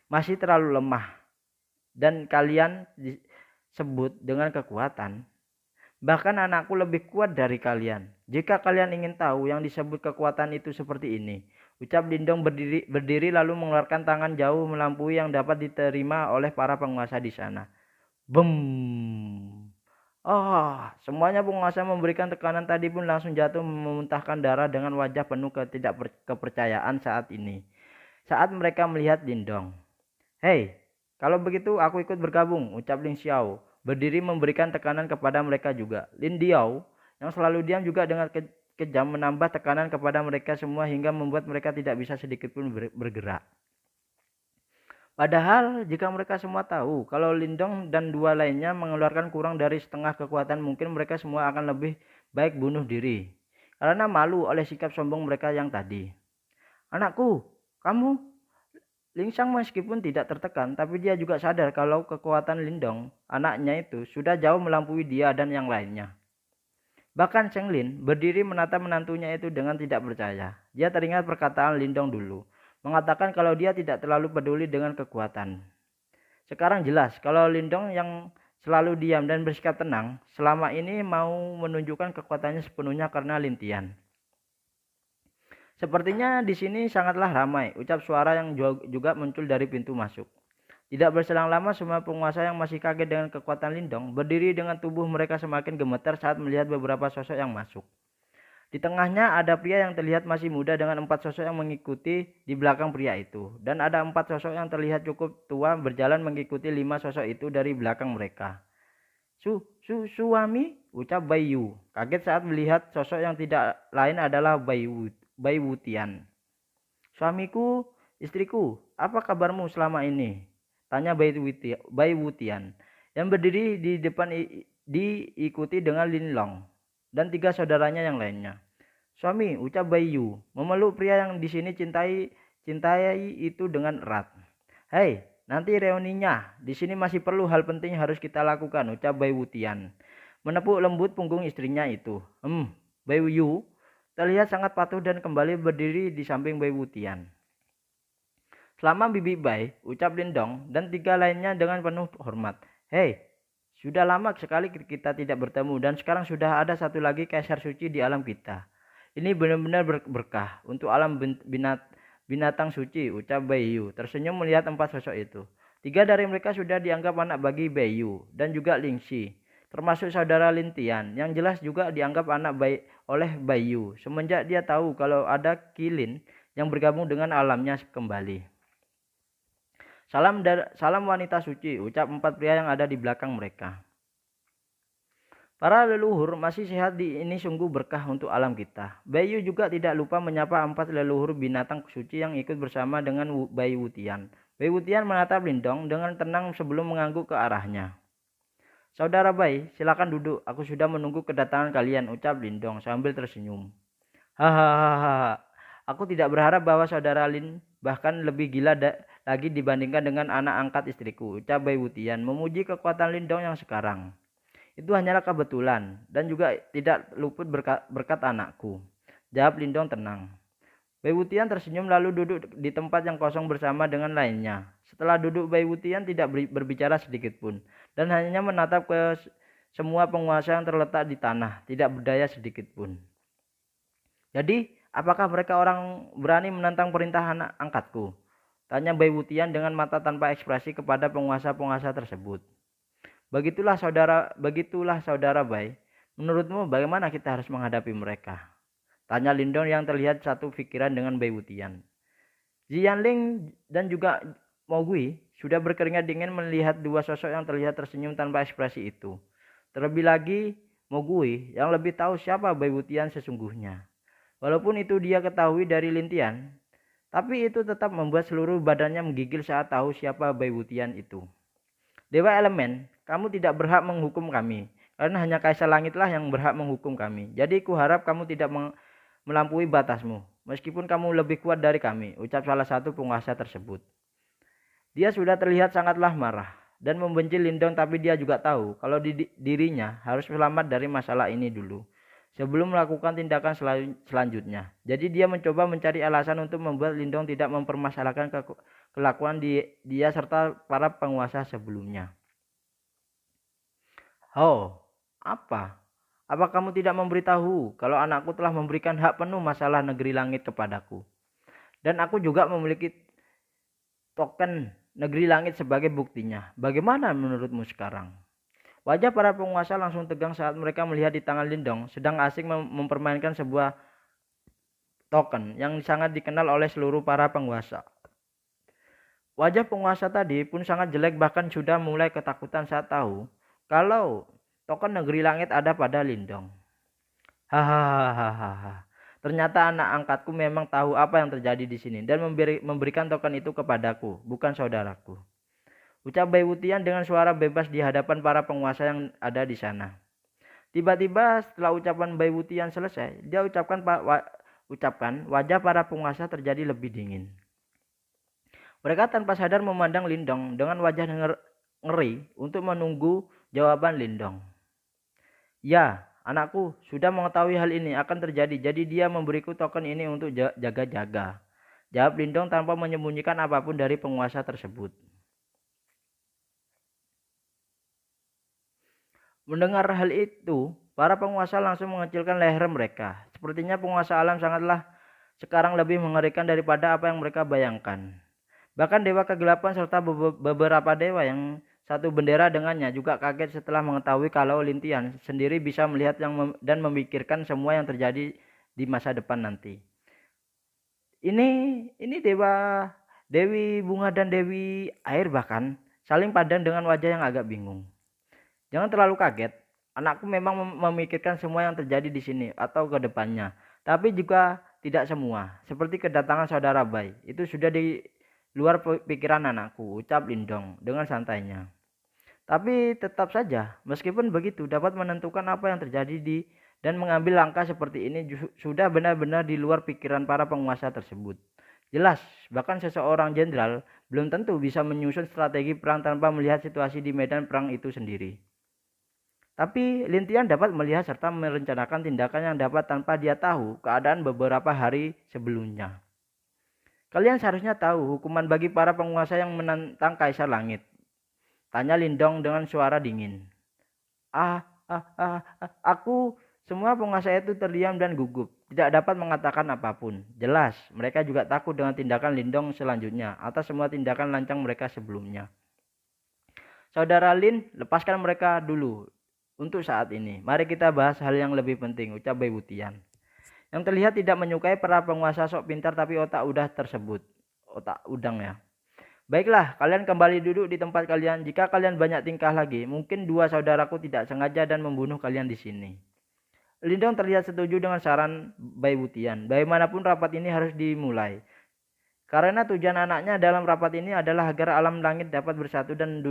Masih terlalu lemah. Dan kalian disebut dengan kekuatan. Bahkan anakku lebih kuat dari kalian. Jika kalian ingin tahu yang disebut kekuatan itu seperti ini. Ucap Lindong berdiri lalu mengeluarkan tangan jauh melampaui yang dapat diterima oleh para penguasa di sana. Bum. Semuanya penguasa memberikan tekanan tadi pun langsung jatuh memuntahkan darah dengan wajah penuh ketidakkepercayaan saat ini. Saat mereka melihat Lindong. Hei, kalau begitu aku ikut bergabung, ucap Lin Xiao, berdiri memberikan tekanan kepada mereka juga. Lin Diao, yang selalu diam juga dengan kejam menambah tekanan kepada mereka semua hingga membuat mereka tidak bisa sedikit pun bergerak. Padahal jika mereka semua tahu kalau Lindong dan dua lainnya mengeluarkan kurang dari setengah kekuatan, mungkin mereka semua akan lebih baik bunuh diri. Karena malu oleh sikap sombong mereka yang tadi. Anakku, kamu? Lingsang meskipun tidak tertekan, tapi dia juga sadar kalau kekuatan Lindong, anaknya itu, sudah jauh melampaui dia dan yang lainnya. Bahkan Cheng Lin berdiri menatap menantunya itu dengan tidak percaya. Dia teringat perkataan Lindong dulu, mengatakan kalau dia tidak terlalu peduli dengan kekuatan. Sekarang jelas kalau Lindong yang selalu diam dan bersikap tenang, selama ini mau menunjukkan kekuatannya sepenuhnya karena Lintian. Sepertinya di sini sangatlah ramai, ucap suara yang juga muncul dari pintu masuk. Tidak berselang lama, semua penguasa yang masih kaget dengan kekuatan Lindong berdiri dengan tubuh mereka semakin gemetar saat melihat beberapa sosok yang masuk. Di tengahnya ada pria yang terlihat masih muda dengan 4 sosok yang mengikuti di belakang pria itu. Dan ada 4 sosok yang terlihat cukup tua berjalan mengikuti 5 sosok itu dari belakang mereka. Suami, ucap Bayu. Kaget saat melihat sosok yang tidak lain adalah Bai Wutian. Suamiku, istriku, apa kabarmu selama ini? Tanya Bai Wutian. Yang berdiri di depan diikuti dengan Lin Long dan 3 saudaranya yang lainnya. Suami, ucap Bayu, memeluk pria yang di sini cintai itu dengan erat. Hei, nanti reuninya. Di sini masih perlu hal penting yang harus kita lakukan, ucap Bai Wutian. Menepuk lembut punggung istrinya itu. Bai Yu terlihat sangat patuh dan kembali berdiri di samping Bai Wutian. Selama Bibi Bai, ucap Lindong dan 3 lainnya dengan penuh hormat. Hei, sudah lama sekali kita tidak bertemu dan sekarang sudah ada satu lagi kaisar suci di alam kita. Ini benar-benar berkah untuk alam binatang suci, ucap Bayu. Tersenyum melihat 4 sosok itu. 3 dari mereka sudah dianggap anak bagi Bayu dan juga Lingxi, termasuk saudara Lintian, yang jelas juga dianggap anak oleh Bayu semenjak dia tahu kalau ada Kilin yang bergabung dengan alamnya kembali. Salam wanita suci, ucap 4 pria yang ada di belakang mereka. Para leluhur masih sehat di ini sungguh berkah untuk alam kita. Bayu juga tidak lupa menyapa 4 leluhur binatang suci yang ikut bersama dengan Bai Wutian. Bai Wutian menatap Lindong dengan tenang sebelum mengangguk ke arahnya. Saudara Bai, silakan duduk. Aku sudah menunggu kedatangan kalian, ucap Lindong sambil tersenyum. Hahaha. Aku tidak berharap bahwa saudara Lin bahkan lebih gila lagi dibandingkan dengan anak angkat istriku, ucap Bai Wutian memuji kekuatan Lindong yang sekarang. Itu hanyalah kebetulan dan juga tidak luput berkat anakku, jawab Lindong tenang. Bai Wutian tersenyum lalu duduk di tempat yang kosong bersama dengan lainnya. Setelah duduk, Bai Wutian tidak berbicara sedikit pun dan hanya menatap ke semua penguasa yang terletak di tanah, tidak berdaya sedikit pun. Jadi, apakah mereka orang berani menentang perintah anak angkatku? Tanya Bai Wutian dengan mata tanpa ekspresi kepada penguasa-penguasa tersebut. Begitulah saudara Bai. Menurutmu bagaimana kita harus menghadapi mereka? Tanya Lindong yang terlihat satu pikiran dengan Bai Wutian. Jianling dan juga Mogui sudah berkeringat dingin melihat 2 sosok yang terlihat tersenyum tanpa ekspresi itu. Terlebih lagi Mogui yang lebih tahu siapa Bai Wutian sesungguhnya. Walaupun itu dia ketahui dari Lintian, tapi itu tetap membuat seluruh badannya menggigil saat tahu siapa Bai Wutian itu. Dewa Elemen, kamu tidak berhak menghukum kami, karena hanya Kaisar Langitlah yang berhak menghukum kami. Jadi kuharap kamu tidak melampaui batasmu, meskipun kamu lebih kuat dari kami, ucap salah satu penguasa tersebut. Dia sudah terlihat sangatlah marah dan membenci Lindong, tapi dia juga tahu kalau dirinya harus selamat dari masalah ini dulu sebelum melakukan tindakan selanjutnya. Jadi dia mencoba mencari alasan untuk membuat Lindong tidak mempermasalahkan kelakuan dia serta para penguasa sebelumnya. Oh, apa? Apa kamu tidak memberitahu kalau anakku telah memberikan hak penuh masalah negeri langit kepadaku? Dan aku juga memiliki token negeri langit sebagai buktinya. Bagaimana menurutmu sekarang? Wajah para penguasa langsung tegang saat mereka melihat di tangan Lindong sedang asing mempermainkan sebuah token yang sangat dikenal oleh seluruh para penguasa. Wajah penguasa tadi pun sangat jelek, bahkan sudah mulai ketakutan saat tahu kalau token negeri langit ada pada Lindong. Hahaha. Ternyata anak angkatku memang tahu apa yang terjadi di sini dan memberikan token itu kepadaku, bukan saudaraku. Ucap Bai Wutian dengan suara bebas di hadapan para penguasa yang ada di sana. Tiba-tiba setelah ucapan Bai Wutian selesai, dia ucapkan wajah para penguasa terjadi lebih dingin. Mereka tanpa sadar memandang Lindong dengan wajah ngeri untuk menunggu jawaban Lindong. Ya, anakku sudah mengetahui hal ini akan terjadi, jadi dia memberiku token ini untuk jaga-jaga. Jawab Lindong tanpa menyembunyikan apapun dari penguasa tersebut. Mendengar hal itu, para penguasa langsung mengecilkan leher mereka. Sepertinya penguasa alam sangatlah sekarang lebih mengerikan daripada apa yang mereka bayangkan. Bahkan Dewa Kegelapan serta beberapa dewa yang satu bendera dengannya juga kaget setelah mengetahui kalau Lintian sendiri bisa melihat dan memikirkan semua yang terjadi di masa depan nanti. Ini Dewi Bunga dan Dewi Air bahkan saling pandang dengan wajah yang agak bingung. Jangan terlalu kaget. Anakku memang memikirkan semua yang terjadi di sini atau ke depannya. Tapi juga tidak semua. Seperti kedatangan saudara Bai. Itu sudah di luar pikiran anakku, ucap Lindong dengan santainya. Tapi tetap saja, meskipun begitu dapat menentukan apa yang terjadi dan mengambil langkah seperti ini sudah benar-benar di luar pikiran para penguasa tersebut. Jelas, bahkan seseorang jenderal belum tentu bisa menyusun strategi perang tanpa melihat situasi di medan perang itu sendiri. Tapi Lintian dapat melihat serta merencanakan tindakan yang dapat tanpa dia tahu keadaan beberapa hari sebelumnya. Kalian seharusnya tahu hukuman bagi para penguasa yang menentang Kaisar Langit. Tanya Lindong dengan suara dingin. Aku, semua penguasa itu terdiam dan gugup. Tidak dapat mengatakan apapun. Jelas, mereka juga takut dengan tindakan Lindong selanjutnya atas semua tindakan lancang mereka sebelumnya. Saudara Lin, lepaskan mereka dulu untuk saat ini. Mari kita bahas hal yang lebih penting, ucap Bai Wutian. Yang terlihat tidak menyukai para penguasa sok pintar tapi otak udah tersebut. Otak udang ya. Baiklah, kalian kembali duduk di tempat kalian. Jika kalian banyak tingkah lagi, mungkin dua saudaraku tidak sengaja dan membunuh kalian di sini. Lindong terlihat setuju dengan saran Bai Wutian. Bagaimanapun rapat ini harus dimulai. Karena tujuan anaknya dalam rapat ini adalah agar alam langit dapat bersatu dan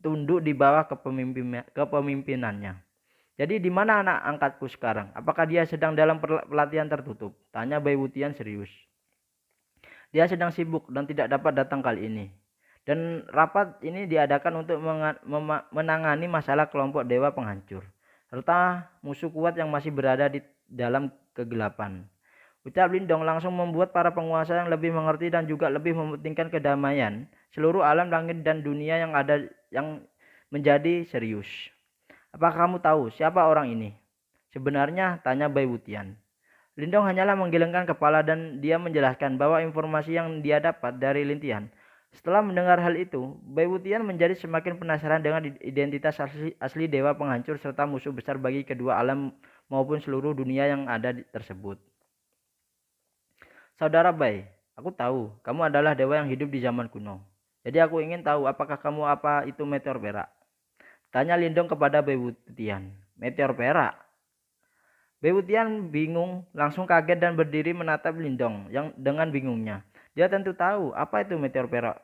tunduk di bawah kepemimpinannya. Jadi di mana anak angkatku sekarang? Apakah dia sedang dalam pelatihan tertutup? Tanya Bai Wutian serius. Dia sedang sibuk dan tidak dapat datang kali ini. Dan rapat ini diadakan untuk menangani masalah kelompok dewa penghancur serta musuh kuat yang masih berada di dalam kegelapan. Ucap Lindong langsung membuat para penguasa yang lebih mengerti dan juga lebih mementingkan kedamaian seluruh alam langit dan dunia yang menjadi serius. Apakah kamu tahu siapa orang ini? Sebenarnya, tanya Bai Wutian. Lindong hanyalah menggelengkan kepala dan dia menjelaskan bahwa informasi yang dia dapat dari Lintian. Setelah mendengar hal itu, Bai Wutian menjadi semakin penasaran dengan identitas asli dewa penghancur serta musuh besar bagi kedua alam maupun seluruh dunia yang ada tersebut. Saudara Bai, aku tahu kamu adalah dewa yang hidup di zaman kuno. Jadi aku ingin tahu apakah kamu apa itu meteor perak? Tanya Lindong kepada Bai Wutian. Meteor perak? Bai Wutian bingung, langsung kaget dan berdiri menatap Lindong yang dengan bingungnya. Dia tentu tahu apa itu meteor perak.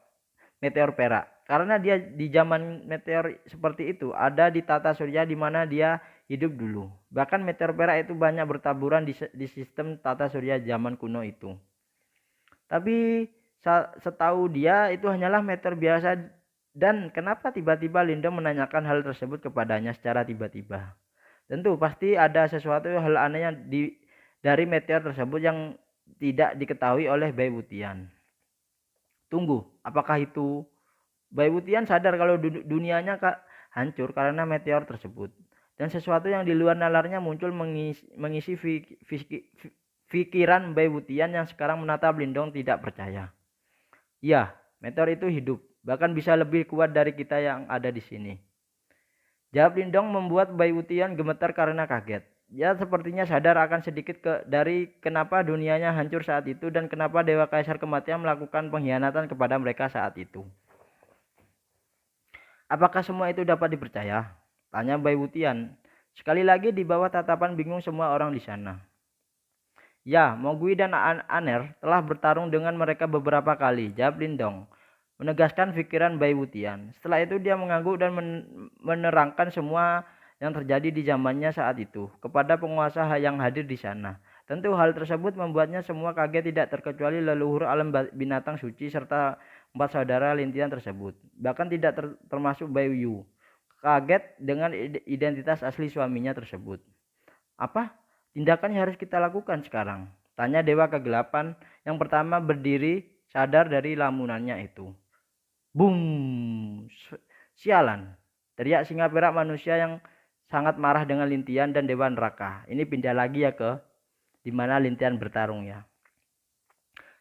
Meteor perak. Karena dia di zaman meteor seperti itu ada di tata surya di mana dia hidup dulu. Bahkan meteor perak itu banyak bertaburan di sistem tata surya zaman kuno itu. Tapi setahu dia itu hanyalah meteor biasa. Dan kenapa tiba-tiba Lindong menanyakan hal tersebut kepadanya secara tiba-tiba? Tentu pasti ada sesuatu hal aneh dari meteor tersebut yang tidak diketahui oleh Bai Wutian. Tunggu, apakah itu? Bai Wutian sadar kalau dunianya hancur karena meteor tersebut. Dan sesuatu yang di luar nalarnya muncul mengisi pikiran Bai Wutian yang sekarang menatap Lindong tidak percaya. Ya, meteor itu hidup. Bahkan bisa lebih kuat dari kita yang ada di sini. Jawab Lindong membuat Bai Wutian gemetar karena kaget. Dia sepertinya sadar akan sedikit dari kenapa dunianya hancur saat itu dan kenapa Dewa Kaisar Kematian melakukan pengkhianatan kepada mereka saat itu. Apakah semua itu dapat dipercaya? Tanya Bai Wutian. Sekali lagi di bawah tatapan bingung semua orang di sana. Ya, Mogui dan Aner telah bertarung dengan mereka beberapa kali, jawab Lindong, menegaskan pikiran Bai Wutian. Setelah itu dia mengangguk dan menerangkan semua yang terjadi di zamannya saat itu kepada penguasa yang hadir di sana. Tentu hal tersebut membuatnya semua kaget, tidak terkecuali leluhur alam binatang suci serta 4 saudara Lintian tersebut. Bahkan tidak termasuk Bai Yu. Kaget dengan identitas asli suaminya tersebut. Apa tindakan yang harus kita lakukan sekarang? Tanya Dewa Kegelapan yang pertama berdiri sadar dari lamunannya itu. Boom! Sialan! Teriak singa perak manusia yang sangat marah dengan Lintian dan Dewa Neraka. Ini pindah lagi ya ke dimana Lintian bertarung ya.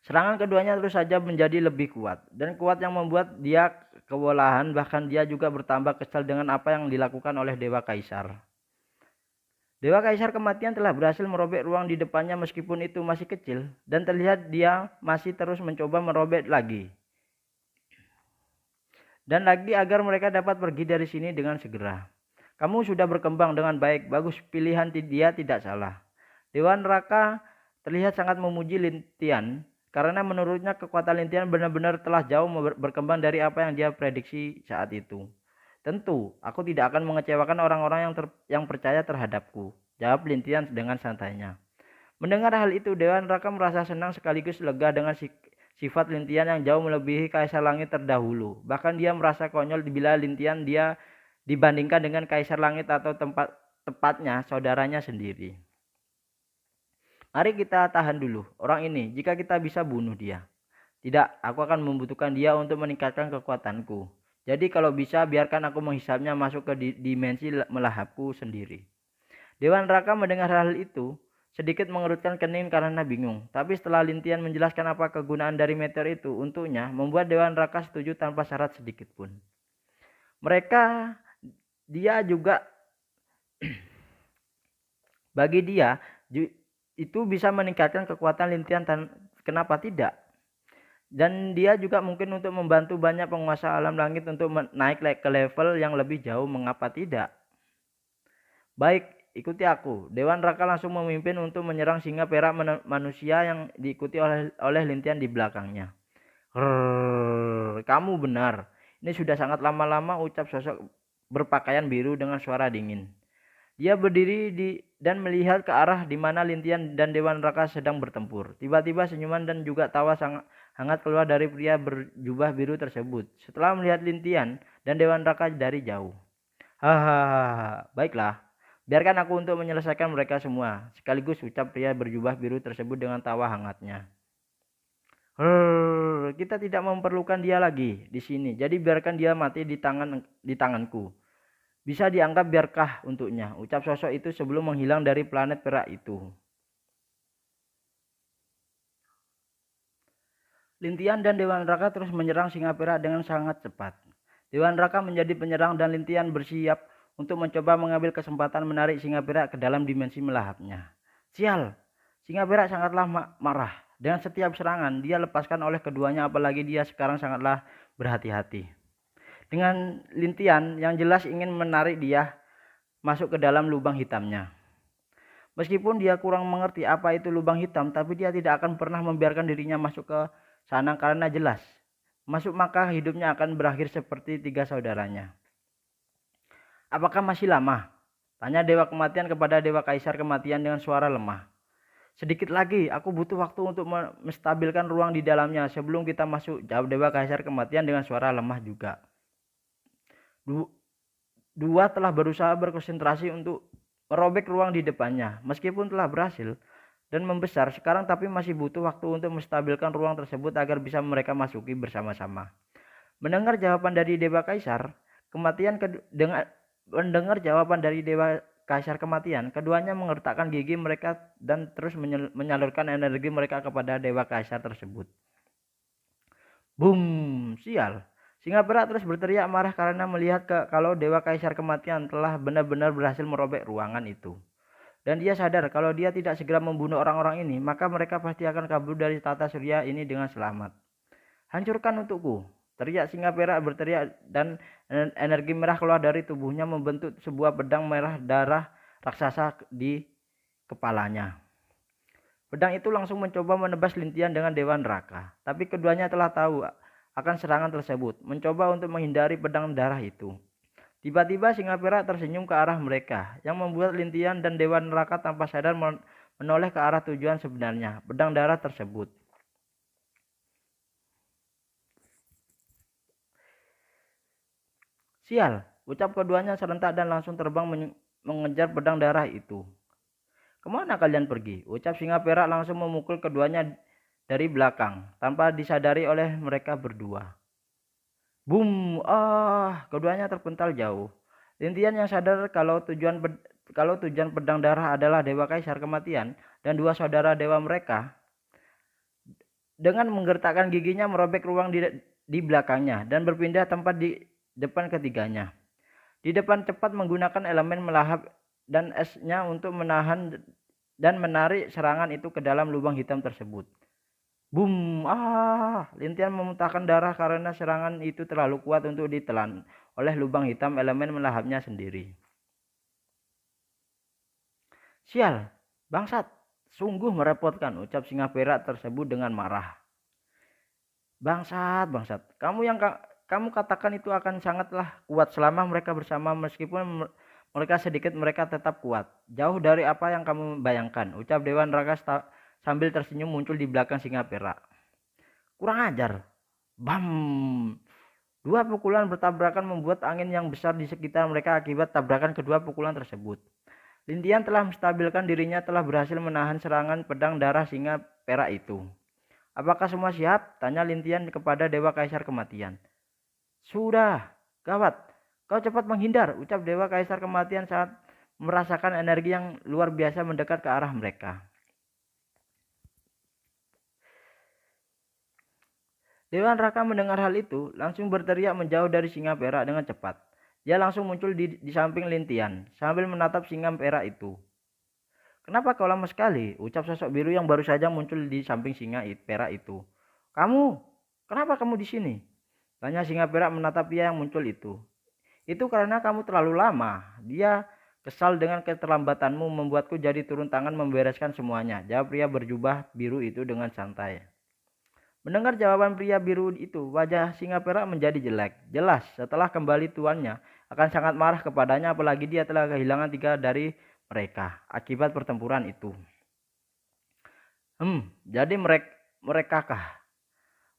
Serangan keduanya terus saja menjadi lebih kuat dan kuat yang membuat dia kewalahan, bahkan dia juga bertambah kesal dengan apa yang dilakukan oleh Dewa Kaisar. Dewa Kaisar Kematian telah berhasil merobek ruang di depannya meskipun itu masih kecil dan terlihat dia masih terus mencoba merobek lagi. Dan lagi agar mereka dapat pergi dari sini dengan segera. Kamu sudah berkembang dengan baik, bagus, pilihan dia tidak salah. Dewa Neraka terlihat sangat memuji Lintian karena menurutnya kekuatan Lintian benar-benar telah jauh berkembang dari apa yang dia prediksi saat itu. Tentu, aku tidak akan mengecewakan orang-orang yang percaya terhadapku, jawab Lintian dengan santainya. Mendengar hal itu, Dewa Neraka merasa senang sekaligus lega dengan sifat Lintian yang jauh melebihi Kaisar Langit terdahulu. Bahkan dia merasa konyol bila Lintian dia dibandingkan dengan Kaisar Langit atau tepatnya saudaranya sendiri. Mari kita tahan dulu orang ini. Jika kita bisa bunuh dia. Tidak, aku akan membutuhkan dia untuk meningkatkan kekuatanku. Jadi kalau bisa biarkan aku menghisapnya masuk ke dimensi melahapku sendiri. Dewa Neraka mendengar hal itu sedikit mengerutkan kening karena bingung. Tapi setelah Lintian menjelaskan apa kegunaan dari meteor itu untuknya, membuat Dewa Neraka setuju tanpa syarat sedikit pun. Dia juga bagi dia itu bisa meningkatkan kekuatan Lintian, kenapa tidak? Dan dia juga mungkin untuk membantu banyak penguasa alam langit untuk naik ke level yang lebih jauh, mengapa tidak? Baik, ikuti aku. Dewa Neraka langsung memimpin untuk menyerang singa perak manusia yang diikuti oleh Lintian di belakangnya. Kamu benar. Ini sudah sangat lama-lama, ucap sosok berpakaian biru dengan suara dingin. Dia berdiri dan melihat ke arah di mana Lintian dan Dewa Neraka sedang bertempur. Tiba-tiba senyuman dan juga tawa sangat hangat keluar dari pria berjubah biru tersebut setelah melihat Lintian dan Dewa Neraka dari jauh. Hahaha, baiklah. Biarkan aku untuk menyelesaikan mereka semua. Sekaligus ucap pria berjubah biru tersebut dengan tawa hangatnya. Kita tidak memerlukan dia lagi di sini. Jadi biarkan dia mati di tanganku. Bisa dianggap berkah untuknya, ucap sosok itu sebelum menghilang dari planet perak itu. Lintian dan Dewa Neraka terus menyerang singa perak dengan sangat cepat. Dewa Neraka menjadi penyerang dan Lintian bersiap untuk mencoba mengambil kesempatan menarik singa perak ke dalam dimensi melahapnya. Sial, singa perak sangatlah marah. Dengan setiap serangan dia lepaskan oleh keduanya, apalagi dia sekarang sangatlah berhati-hati. Dengan Lintian yang jelas ingin menarik dia masuk ke dalam lubang hitamnya. Meskipun dia kurang mengerti apa itu lubang hitam, tapi dia tidak akan pernah membiarkan dirinya masuk ke sana karena jelas masuk maka hidupnya akan berakhir seperti 3 saudaranya. Apakah masih lama? Tanya Dewa Kematian kepada Dewa Kaisar Kematian dengan suara lemah. Sedikit lagi, aku butuh waktu untuk menstabilkan ruang di dalamnya sebelum kita masuk, jawab Dewa Kaisar Kematian dengan suara lemah juga. Dua telah berusaha berkonsentrasi untuk merobek ruang di depannya. Meskipun telah berhasil dan membesar sekarang, tapi masih butuh waktu untuk menstabilkan ruang tersebut agar bisa mereka masuki bersama-sama. Mendengar jawaban dari Dewa Kaisar Kematian, keduanya mengertakkan gigi mereka dan terus menyalurkan energi mereka kepada Dewa Kaisar tersebut. Boom, sial. Singa perak terus berteriak marah karena melihat kalau Dewa Kaisar Kematian telah benar-benar berhasil merobek ruangan itu. Dan dia sadar kalau dia tidak segera membunuh orang-orang ini, maka mereka pasti akan kabur dari tata surya ini dengan selamat. Hancurkan untukku, teriak singa perak berteriak, dan energi merah keluar dari tubuhnya membentuk sebuah pedang merah darah raksasa di kepalanya. Pedang itu langsung mencoba menebas Lintian dengan Dewa Neraka, tapi keduanya telah tahu akan serangan tersebut, mencoba untuk menghindari pedang darah itu. Tiba-tiba singa perak tersenyum ke arah mereka, yang membuat Lintian dan Dewa Neraka tanpa sadar menoleh ke arah tujuan sebenarnya, pedang darah tersebut. Sial, ucap keduanya serentak dan langsung terbang mengejar pedang darah itu. Kemana kalian pergi? Ucap singa perak langsung memukul keduanya dari belakang, tanpa disadari oleh mereka berdua. Boom! Keduanya terpental jauh. Lintian yang sadar kalau tujuan pedang darah adalah Dewa Kaisar Kematian dan dua saudara dewa mereka, dengan menggertakkan giginya merobek ruang di belakangnya dan berpindah tempat di depan ketiganya. Di depan cepat menggunakan elemen melahap dan esnya untuk menahan dan menarik serangan itu ke dalam lubang hitam tersebut. Boom! Lintian memuntahkan darah karena serangan itu terlalu kuat untuk ditelan oleh lubang hitam elemen melahapnya sendiri. Sial, bangsat, sungguh merepotkan, ucap singa perak tersebut dengan marah. Bangsat, kamu katakan itu akan sangatlah kuat selama mereka bersama, meskipun mereka sedikit, mereka tetap kuat. Jauh dari apa yang kamu bayangkan, ucap Dewa Neraka sambil tersenyum muncul di belakang singa perak. Kurang ajar. Bam! Dua pukulan bertabrakan membuat angin yang besar di sekitar mereka akibat tabrakan kedua pukulan tersebut. Lintian telah menstabilkan dirinya, telah berhasil menahan serangan pedang darah singa perak itu. Apakah semua siap? Tanya Lintian kepada Dewa Kaisar Kematian. Sudah, gawat. Kau cepat menghindar, ucap Dewa Kaisar Kematian saat merasakan energi yang luar biasa mendekat ke arah mereka. Dewa Neraka mendengar hal itu, langsung berteriak menjauh dari singa perak dengan cepat. Dia langsung muncul di samping Lintian, sambil menatap singa perak itu. Kenapa kau lama sekali? Ucap sosok biru yang baru saja muncul di samping singa perak itu. Kenapa kamu di sini? Tanya singa perak menatap pria yang muncul itu. Itu karena kamu terlalu lama. Dia kesal dengan keterlambatanmu, membuatku jadi turun tangan membereskan semuanya, jawab pria berjubah biru itu dengan santai. Mendengar jawaban pria biru itu, wajah singa perak menjadi jelek. Jelas, setelah kembali tuannya akan sangat marah kepadanya, apalagi dia telah kehilangan 3 dari mereka akibat pertempuran itu. Jadi mereka kah?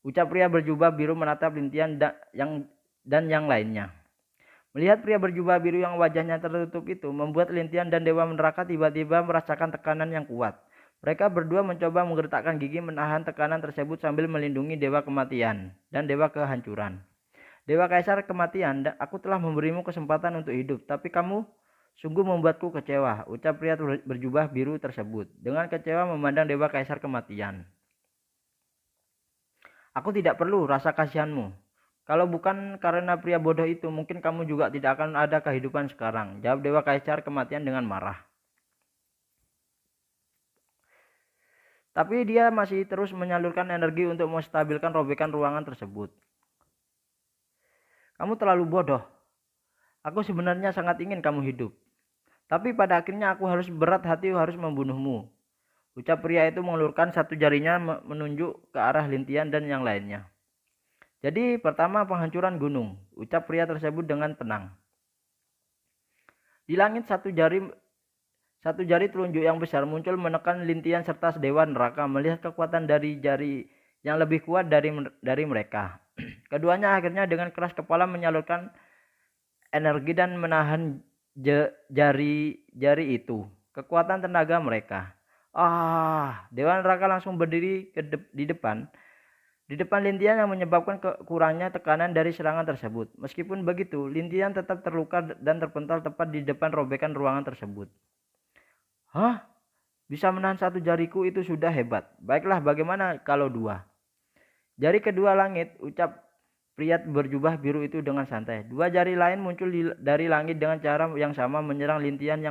Ucap pria berjubah biru menatap Lintian dan yang lainnya. Melihat pria berjubah biru yang wajahnya tertutup itu, membuat Lintian dan Dewa Neraka tiba-tiba merasakan tekanan yang kuat. Mereka berdua mencoba menggertakkan gigi menahan tekanan tersebut sambil melindungi Dewa Kematian dan Dewa Kehancuran. Dewa Kaisar Kematian, aku telah memberimu kesempatan untuk hidup, tapi kamu sungguh membuatku kecewa, ucap pria berjubah biru tersebut dengan kecewa memandang Dewa Kaisar Kematian. Aku tidak perlu rasa kasihanmu. Kalau bukan karena pria bodoh itu, mungkin kamu juga tidak akan ada kehidupan sekarang, jawab Dewa Kaisar Kematian dengan marah. Tapi dia masih terus menyalurkan energi untuk menstabilkan robekan ruangan tersebut. Kamu terlalu bodoh. Aku sebenarnya sangat ingin kamu hidup. Tapi pada akhirnya aku harus berat hati harus membunuhmu. Ucap pria itu mengulurkan satu jarinya menunjuk ke arah Lintian dan yang lainnya. Jadi pertama penghancuran gunung, ucap pria tersebut dengan tenang. Di langit satu jari telunjuk yang besar muncul menekan Lintian serta Dewa Neraka melihat kekuatan dari jari yang lebih kuat dari mereka. Keduanya akhirnya dengan keras kepala menyalurkan energi dan menahan jari itu. Kekuatan tenaga mereka. Dewa Neraka langsung berdiri di depan Lintian yang menyebabkan kurangnya tekanan dari serangan tersebut. Meskipun begitu, Lintian tetap terluka dan terpental tepat di depan robekan ruangan tersebut. Bisa menahan satu jariku itu sudah hebat. Baiklah, bagaimana kalau 2? Jari kedua langit, ucap pria berjubah biru itu dengan santai. 2 jari lain muncul dari langit dengan cara yang sama menyerang Lintian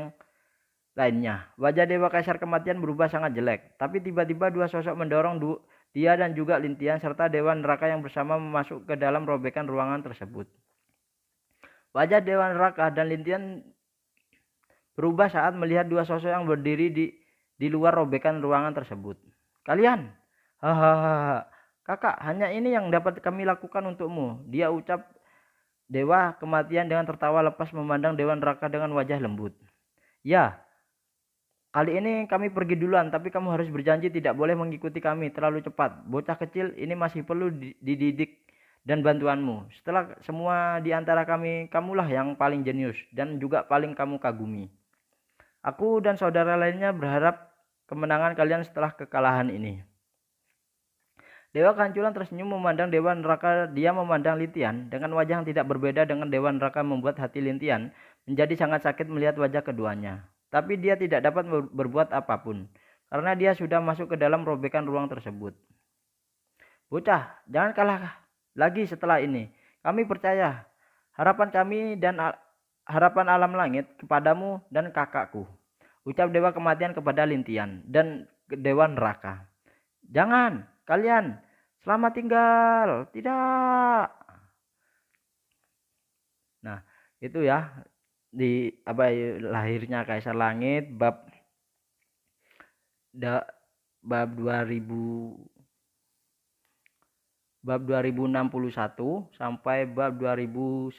lainnya. Wajah Dewa Kaisar Kematian berubah sangat jelek, tapi tiba-tiba dua sosok mendorong dia dan juga Lintian serta Dewa Neraka yang bersama masuk ke dalam robekan ruangan tersebut. Wajah Dewa Neraka dan Lintian berubah saat melihat dua sosok yang berdiri di luar robekan ruangan tersebut. Kalian, hahaha, kakak, hanya ini yang dapat kami lakukan untukmu, dia ucap Dewa Kematian dengan tertawa lepas memandang Dewa Neraka dengan wajah lembut. Ya, kali ini kami pergi duluan, tapi kamu harus berjanji tidak boleh mengikuti kami terlalu cepat. Bocah kecil ini masih perlu dididik dan bantuanmu. Setelah semua di antara kami, kamulah yang paling jenius dan juga paling kamu kagumi. Aku dan saudara lainnya berharap kemenangan kalian setelah kekalahan ini. Dewa Kehancuran tersenyum memandang Dewa Neraka. Dia memandang Lintian dengan wajah yang tidak berbeda dengan Dewa Neraka, membuat hati Lintian menjadi sangat sakit melihat wajah keduanya. Tapi dia tidak dapat berbuat apapun, karena dia sudah masuk ke dalam robekan ruang tersebut. Bocah, jangan kalah lagi setelah ini. Kami percaya. Harapan kami dan harapan alam langit kepadamu dan kakakku, ucap Dewa Kematian kepada Lintian dan Dewa Neraka. Jangan, kalian, selamat tinggal. Tidak. Nah, itu ya di lahirnya Kaisar Langit bab 2061 sampai bab 2090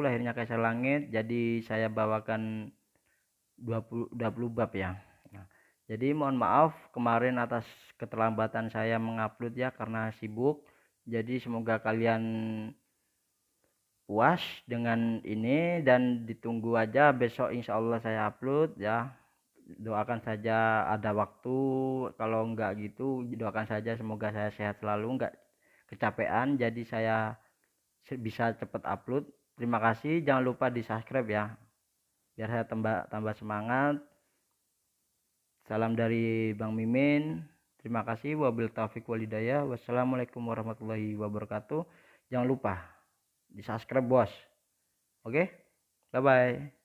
lahirnya Kaisar Langit. Jadi saya bawakan 20 bab ya. Nah, jadi mohon maaf kemarin atas keterlambatan saya mengupload ya, karena sibuk. Jadi semoga kalian puas dengan ini dan ditunggu aja besok insya Allah saya upload ya. Doakan saja ada waktu, kalau enggak gitu doakan saja semoga saya sehat selalu, enggak kecapean, jadi saya bisa cepat upload. Terima kasih, jangan lupa di subscribe ya biar saya tambah semangat. Salam dari Bang Mimin, terima kasih. Wabil taufiq walhidayah. Wassalamualaikum warahmatullahi wabarakatuh. Jangan lupa di subscribe bos. Oke, bye bye.